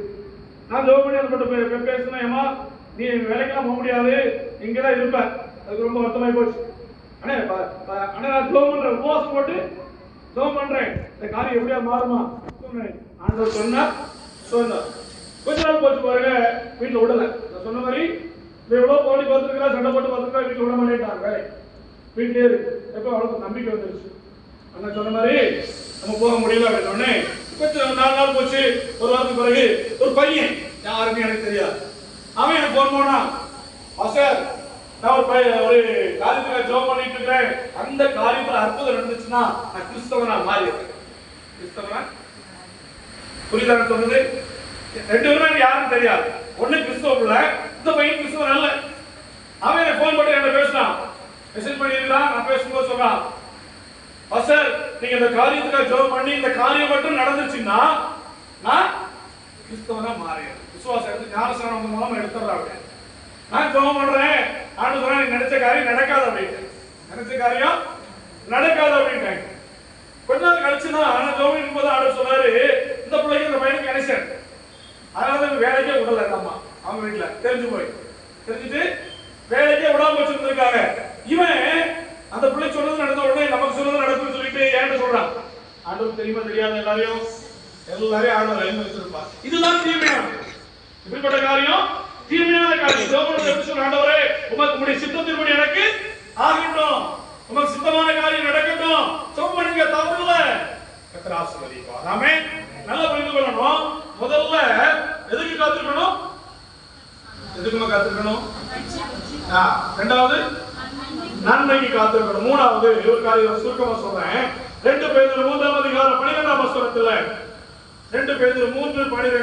நான் ஜெபம் பண்ணி அதை மட்டும் பேசுனேன், ஏமா நீ வேலைக்கெல்லாம் போக முடியாது, இங்கதான் இருப்பேன். அதுக்கு ரொம்ப வருத்தமாயி போச்சு. அண்ணே நான் ஜெபம் பண்றேன், உபவாசம் போட்டு ஜெபம் பண்றேன், இந்த காரியம் எப்படியா மாறுமா சொன்னேன். ஆண்டவர் சொன்னார். கொஞ்ச நாள் போச்சு பாருங்க, வீட்டுல விடல. நான் சொன்ன மாதிரி எவ்வளவு போடி பார்த்துருக்கா, சண்டை போட்டு பார்த்துருக்கா, வீட்டுல விட மாட்டேன்ட்டாங்க. வேலை வீட்லயே இருக்கு. எப்ப அவ்வளவு நம்பிக்கை வந்துருச்சு. அண்ணன் சொன்ன மாதிரி நம்ம போக முடியல அப்படின்னோடனே கொஞ்சம் 4 நாள் போச்சு. ஒரு வாரத்துக்கு பிறகு ஒரு பையன், யாருன்னு எனக்கு தெரியாது, அவன் எனக்கு போன் பண்ணா, சார் நான் ஒரு காரியத்துல ஜெபம் பண்ணிட்டு இருக்கிறேன், அந்த காரியத்துல அற்புதம் நடந்துச்சுன்னா நான் கிறிஸ்தவனா மாறி இருக்கேன். கிறிஸ்தவனா புரியுதா சொன்னது? 2 பேரும் யாரும் தெரியாது. ஒண்ணு கிறிஸ்தவ இல்ல, இந்த பையன் கிறிஸ்தவன் அல்ல. அவன் எனக்கு போன் பண்ணி என்ன பேசினான், மெசேஜ் பண்ணிருக்கான். நான் பேசும்போது சொல்றான், சார் நீங்க இந்த காரியத்துக்காக ஜெபம் பண்ணி இந்த காரியம் மட்டும் நடந்துச்சுன்னா நான் கிறிஸ்தவனா மாறிடுறேன், விசுவாசம் எடுத்து ஞானஸ்நானம் மூலமா எடுத்துடுறேன். நான் ஜெபம் பண்றேன், ஆண்டவரே நினைச்ச காரியம் நடக்காது அப்படின்ட்டு, நினைச்ச காரியம் நடக்காது அப்படின்ட்டாங்க. கொஞ்ச நாள் கழிச்சுதான் நான் ஜெபம் இருக்கும்போது ஆண்டவர் சொன்னாரு, இந்த பிள்ளைக்கு இந்த பையனுக்கு கனெக்ஷன், அதனால வேலைக்கே விடல அம்மா. அவங்க வீட்டுல தெரிஞ்சுட்டு வேலைக்கே விடாம வச்சிருந்திருக்காங்க. இவன் அந்த பிள்ளை சொன்னது நடந்த உடனே நமக்கு சொன்னது நடக்கும்னு சொல்லிட்டு ஏன்னு சொல்றான். ஆண்டவருக்கு தெரியுமா தெரியாது, எல்லாரையும் ஆண்டவர் அறிந்து வச்சிருப்பார். இதுதான் தீமையானது. இப்படிப்பட்ட காரியம் தீமையான காரியம். ஜெபம் எப்படி சொல்ற, ஆண்டவரே உமக்கு உம்முடைய சித்தத்தின்படி எனக்கு ஆகட்டும், உமக்கு சித்தமான காரியம் நடக்கட்டும், ஜெபம் பண்ணுங்க, தவறு இல்ல. கர்த்தர் ஆசீர்வதிப்பார். ஆமென். நல்லா புரிந்து கொள்ளணும். முதல்ல எதுக்கு காத்திருக்கணும்? எதுக்குமா காத்திருக்கணும்? ரெண்டாவது நன்மைக்கு காத்திருக்கணும். மூணாவது ஒரு காரியம் சுருக்கமா சொல்றேன். 2 பேதுரு 3ஆம் அதிகாரம் 12ஆம் வசனத்துல 2 பேதுரு 3:12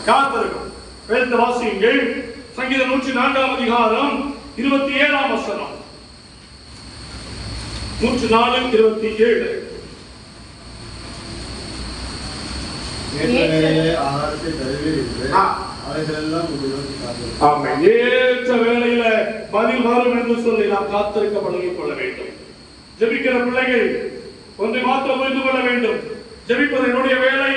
காத்திருக்கணும். வேதத்தை வாசியுங்கள். சங்கீதம் 104ஆம் அதிகாரம் 27ஆம் வசனம். 104:27. ஆகாரத்தை தருவீர்கள், ஆமென். ஏற்ற வேளையில பதில் வரும் என்று சொல்லி நாம் காத்திருக்க பழகிக் கொள்ள வேண்டும். ஜெபிக்கிற பிள்ளைகள் ஒன்றை மாத்திரம் புரிந்து கொள்ள வேண்டும். ஜெபிப்பது என்னுடைய வேலை,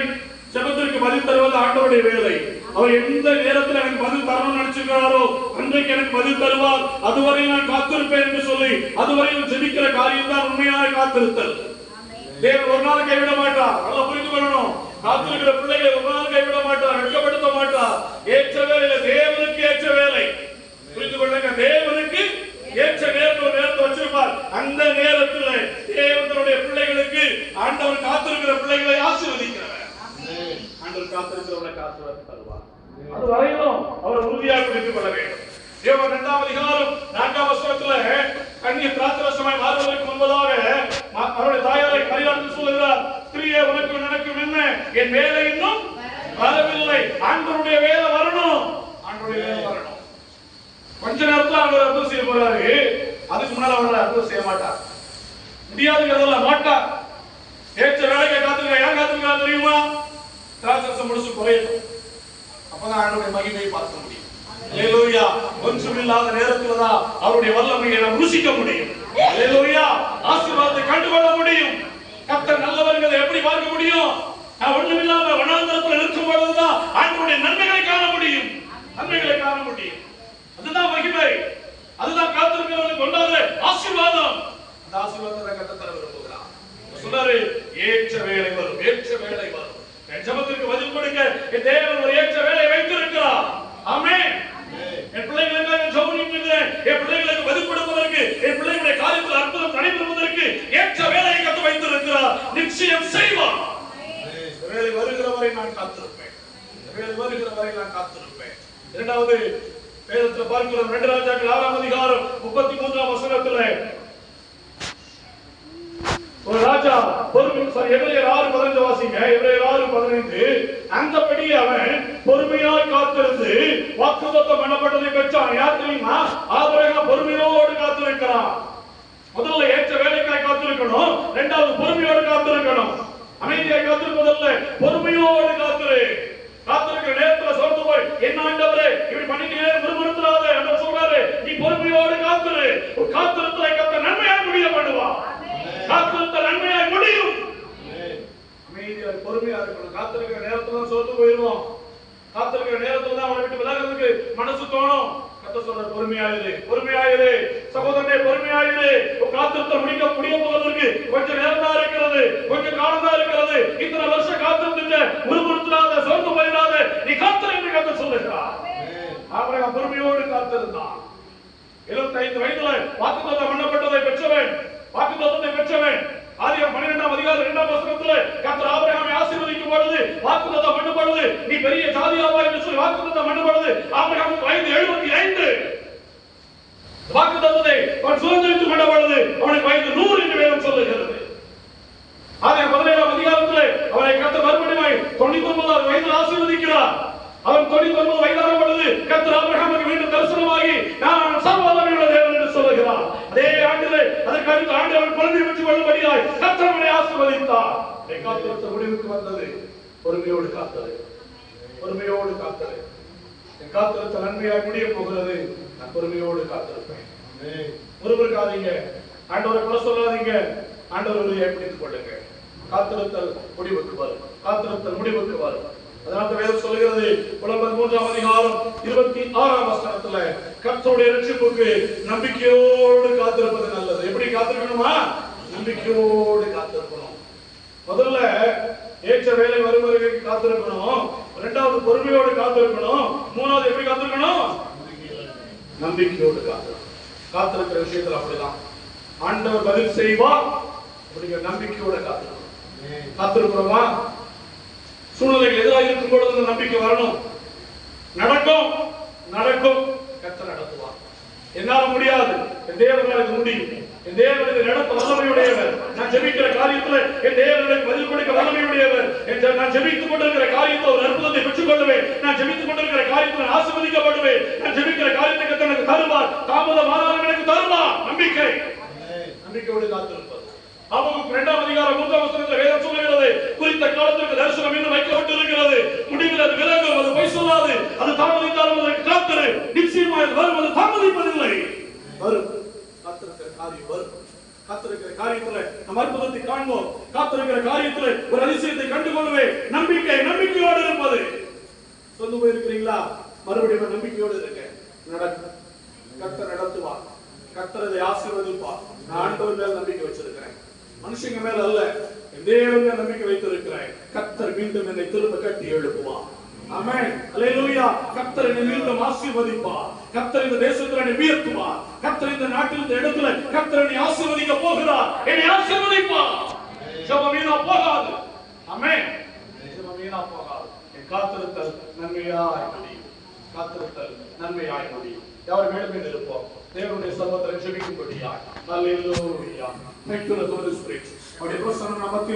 ஜெபத்திற்கு பதில் தருவது ஆண்டவருடைய வேலை. அவர் எந்த நேரத்தில் எனக்கு பதில் தரணும்னு நினைச்சிருக்கிறாரோ அன்றைக்கு எனக்கு பதில் தருவார். அதுவரை நான் காத்திருப்பேன் என்று சொல்லி அதுவரையில் ஜெபிக்கிற காரியம் தான் உண்மையான காத்திருத்தல். தேவன் ஒரு நாள் கைவிட மாட்டார். நல்லா புரிந்து கொள்ளணும். காத்திருக்கிற பிள்ளைகளை ஒரு நாள் கைவிட மாட்டார், வெட்கப்படுத்த மாட்டார். ஏற்ற வேலையில தேவனுக்கு ஏற்ற வேலை. புரிந்து கொள்ளுங்க. தேவனுக்கு ஏற்ற நேரத்தில் ஒரு நேரத்தை வச்சிருப்பார். அந்த நேரத்தில் தேவனுடைய பிள்ளைகளுக்கு ஆண்டவர் காத்திருக்கிற பிள்ளைகளை ஆசீர்வதிக்கிறவர். ஆண்டவர் காத்திருக்கிறவர்களை காத்து தருவார். அது வரையிலும் அவர் உறுதியாக பிடித்துக் கொள்ள வேண்டும். யோவான் 2ஆம் அதிகாரம் 4ஆம் வசனத்துல கன்னிய திராட்சரசமாய் மாறுவதற்கு முன்பதாக அவருடைய தாயாரை மரியாதை சொல்லுகிறார், ஸ்திரீயே உனக்கும் எனக்கும் என்ன, என் வேலை இன்னும் வரவில்லை. ஆண்டவருடைய வேலை வரணும். ஆண்டவருடைய வேலை வரணும். கொஞ்ச நேரத்துல அவர் அற்புதம் செய்ய போறாரு. அதுக்கு முன்னால அவர் அற்புதம் செய்ய மாட்டார். முடியாதுங்கிறதுல மாட்டார். ஏற்ற வேலையை காத்துருக்க. ஏன் காத்துருக்கா தெரியுமா? திராட்சரசம் முடிச்சு குறையட்டும். அப்பதான் ஆண்டவருடைய மகிமையை பார்க்க முடியும். அல்லேலூயா. ஒன்றுமில்லாத நேரத்துல தான் அவருடைய வல்லமையை நாம் ருசிக்க முடியும். அல்லேலூயா. ஆசீர்வாதத்தை கண்டுகொள்ள முடியும். கர்த்தர் நல்லவர்களை எப்படி பார்க்க முடியும்? நான் ஒன்றுமில்லாம வனாந்தரத்தில் இருக்கும் பொழுதுதான் ஆண்டவருடைய நன்மைகளை காண முடியும். நன்மைகளை காண முடியும். அதுதான் மகிமை. அதுதான் காத்திருக்கிறவர்களுக்கு கொண்டாடுற ஆசீர்வாதம். அந்த ஆசீர்வாதத்தை கர்த்தர் தர விரும்புகிறார். சொன்னாரு, ஏற்ற வேளை வரும், ஏற்ற வேளை வரும். என் ஜெபத்திற்கு பதில் கொடுக்க என் தேவன் ஒரு ஏற்ற வேளை வைத்திருக்கிறார். ஆமென். என் பிள்ளைகளுக்காக ஜெபம் செய்கிறேன். என் பிள்ளைகளுக்கு பதில் கொடுப்பதற்கு, என் பிள்ளைகளுடைய காரியத்தில் அற்புதம் நடைபெறுவதற்கு ஏற்ற வேலையை கத்து வைத்திருக்கிறார். நிச்சயம் செய்வார். வேலை வருகிற வரை நான் காத்திருப்பேன். வேலை வருகிற வரை நான் காத்திருப்பேன். இரண்டாவது வேதத்தில் பார்க்கிறோம். 2 ராஜாக்கள் 6ஆம் அதிகாரம் 33ஆம் வசனத்துல ஒரு ராஜா எபிரேயர் 6:15 வாசிங்க. எபிரேயர் 6:15. அந்தபடி அவன் பொறுமையாய் காத்திருந்து வாக்குத்தத்தம் பண்ணப்பட்டதை பெற்றான். யார் தெரியுமா? ஆபிரகாம் பொறுமையோடு காத்திருக்கிறான். முதல்ல ஏற்ற வேலைக்காய் காத்திருக்கணும். இரண்டாவது பொறுமையோடு காத்திருக்கணும். அமைதியாய் காத்திருப்பதல்ல, பொறுமையோடு காத்திரு. காத்திருக்கிற நேரத்துல சோர்ந்து போய் என்ன ஆண்டவரே இப்படி பண்ணிட்டீங்களே முறுமுறுத்துறாதே என்று சொல்றாரு. நீ பொறுமையோடு காத்திரு. காத்திருத்தலை கர்த்தர் நன்மையாய் முடிய பண்ணுவார். காத்திருத்தல் நன்மையாய் முடியும். அமைதியாய் பொறுமையா இருக்கணும். காத்திருக்கிற நேரத்துல தான் சோர்ந்து போயிடுவோம். காத்திருக்கிற நேரத்துல தான் அவனை விட்டு விலகிறதுக்கு மனசு தோணும். கர்த்தர் சொல்ற பொறுமையாயிரு, பொறுமையாயிரு சகோதரனே, பொறுமையாயிரு. காத்திருத்தல் முடிய போவதற்கு கொஞ்சம் நேரம் தான் இருக்கிறது, கொஞ்சம் காலம் தான் இருக்கிறது. இத்தனை வருஷம் காத்திருந்துட்டு முறுமுறுத்துறாத, சோர்ந்து போயிடாத, நீ காத்திரு என்று கர்த்தர் சொல்லுகிறார். ஆபிரகாம் பொறுமையோடு காத்திருந்தான். 75 வயதுல வாக்குத்தத்தம் பண்ணப்பட்டதை பெற்றவன், வாக்குத்தத்தத்தை பெற்றவன். ஆதியாகமம் 12ஆம் அதிகாரம் 2ஆம் வசனத்துல கர்த்தர் ஆபிரகாமை ஆசீர்வதிக்கும் பொழுது வாக்குத்தத்தம் பண்ணப்படுது. நீ பெரிய ஜாதியாவாய் என்று சொல்லி வாக்குத்தத்தம் பண்ணப்படுது. ஆபிரகாமுக்கு வயது 75. வாக்குத்தத்தத்தை அவன் சுதந்திரித்துக் கொண்டபொழுது அவனுக்கு வயது 100 என்று வேதம் சொல்லுகிறது. ஆதியாகமம் 17ஆம் அதிகாரத்துல அவனை கர்த்தர் மறுபடியும் 99 வயதில் ஆசீர்வதிக்கிறார். அவன் 99 வயதான பொழுது கர்த்தர் ஆபிரகாமுக்கு மீண்டும் தரிசனமாகி நான் சர்வவல்லமையுள்ள தேவன் என்று சொல்லுகிறார். அதே ஆண்டிலே அதற்கு அடுத்த ஆண்டு அவன் குழந்தை பெற்றுக் கொள்ளும்படியாய் கர்த்தர் அவனை ஆசீர்வதித்தார். காத்திருத்த முடிவுக்கு வந்தது. பொறுமையோடு காத்தது, பொறுமையோடு காத்தது. என் காத்திருத்த நன்மையாய் முடிய போகிறது. நான் பொறுமையோடு காத்திருப்பேன். முறுமுறுக்காதீங்க, ஆண்டவரை குறை சொல்லாதீங்க, ஆண்டவரை ஏற்படுத்திக் கொள்ளுங்க. காத்திருத்தல் முடிவுக்கு வரும். காத்திருத்தல் முடிவுக்கு வரும். அதனால வேதம் சொல்லுகிறது புலம்பல் 3ஆம் அதிகாரம் 26ஆம் வசனத்துல கர்த்தருடைய ரட்சிப்புக்கு நம்பிக்கையோடு காத்திருப்பது நல்லது. எப்படி காத்திருக்கணுமா? நம்பிக்கையோடு காத்திருக்கணும். முதல்ல ஏற்ற வேலை வரும் வரைக்கு காத்திருக்கணும். இரண்டாவது பொறுமையோடு காத்திருக்கணும். மூணாவது எப்படி காத்திருக்கணும்? நம்பிக்கையோடு காத்திருக்கணும். காத்திருக்கிற விஷயத்துல அப்படிதான் ஆண்டவர் பதில் செய்வார் அப்படிங்கிற நம்பிக்கையோட காத்திருக்கணும். காத்திருக்கிறோமா? சூழ்நிலைகள் எதிராக இருக்கும் பொழுது நம்பிக்கை வரணும். நடக்கும் நடக்கும், கர்த்தர் நடத்துவார். என்னால முடியாது, என் தேவனுக்கு முடியும். என் தேவனுக்கு நடத்த வல்லமையுடையவர். நான் ஜெபிக்கிற காரியத்துல என் தேவனுக்கு பதில் கொடுக்க வல்லமையுடையவர். நான் ஜெபித்துக் கொண்டிருக்கிற காரியத்தில் ஒரு அற்புதத்தை பெற்றுக் கொள்வேன். நான் ஜெபித்துக் கொண்டிருக்கிற காரியத்தில் ஆசீர்வதிக்கப்படுவேன். நான் ஜெபிக்கிற காரியத்தை கர்த்தர் எனக்கு தருவார். தாமதமானாலும் எனக்கு தருவார். நம்பிக்கை, நம்பிக்கையோடு காத்திருப்பது. ஆபகுக் 2ஆம் அதிகாரம் 3ஆம் வசனத்தில் வேதம் சொல்லுகிறது, குறித்த காலத்திற்கு தரிசனம் இன்னும் வைக்கப்பட்டிருக்கிறது, முடிவில் அது விலகும், அது பொய் சொல்லாது, அது தாமதித்தாலும் அதற்கு காத்திரு, நிச்சயமாக அது வரும், அது தாமதிப்பதில்லை. வரும், காத்திருக்கிற காரியம் வரும். காத்திருக்கிற காரியத்துல நம்ம அற்புதத்தை காண்போம். காத்திருக்கிற காரியத்துல ஒரு அதிசயத்தை கண்டுகொள்வே. நம்பிக்கையோடு இருப்பது. சொந்து போயிருக்கிறீங்களா? மறுபடியும் நம்பிக்கையோடு இருக்க. நடக்கும், கர்த்தர் நடத்துவார், கர்த்தர் அதை ஆசீர்வதிப்பார். நான் ஆண்டவர் மேல் நம்பிக்கை வச்சிருக்கிறேன், மனுஷங்க மேல அல்ல, தேவன் மேல் நம்பிக்கை வைத்திருக்கிறேன். கர்த்தர் மீண்டும் என்னை திரும்ப கட்டி எழுப்புவார். ஆமென், அல்லேலூயா. கர்த்தர் என்னை மீண்டும் ஆசீர்வதிப்பார். கர்த்தர் இந்த தேசத்தில் என்னை உயர்த்துவார். கர்த்தர் இந்த நாட்டில் இந்த இடத்துல கர்த்தர் என்னை ஆசீர்வதிக்க போகிறார். என்னை ஆசீர்வதிப்பார். ஜெபம் வீணா போகாது. ஆமென், ஜெபம் வீணா போகாது. என் காத்திருத்தல் நன்மையாய் முடியும். காத்திருத்தல் நன்மையாய் முடியும். யார் மேலும் இருப்போம் தேவனுடைய சமூகத்தில் ஜெபிக்கும்படியாய். அல்லேலூயா. Thank you, Holy Spirit. அவருடைய பிரசன்னம் நமக்கு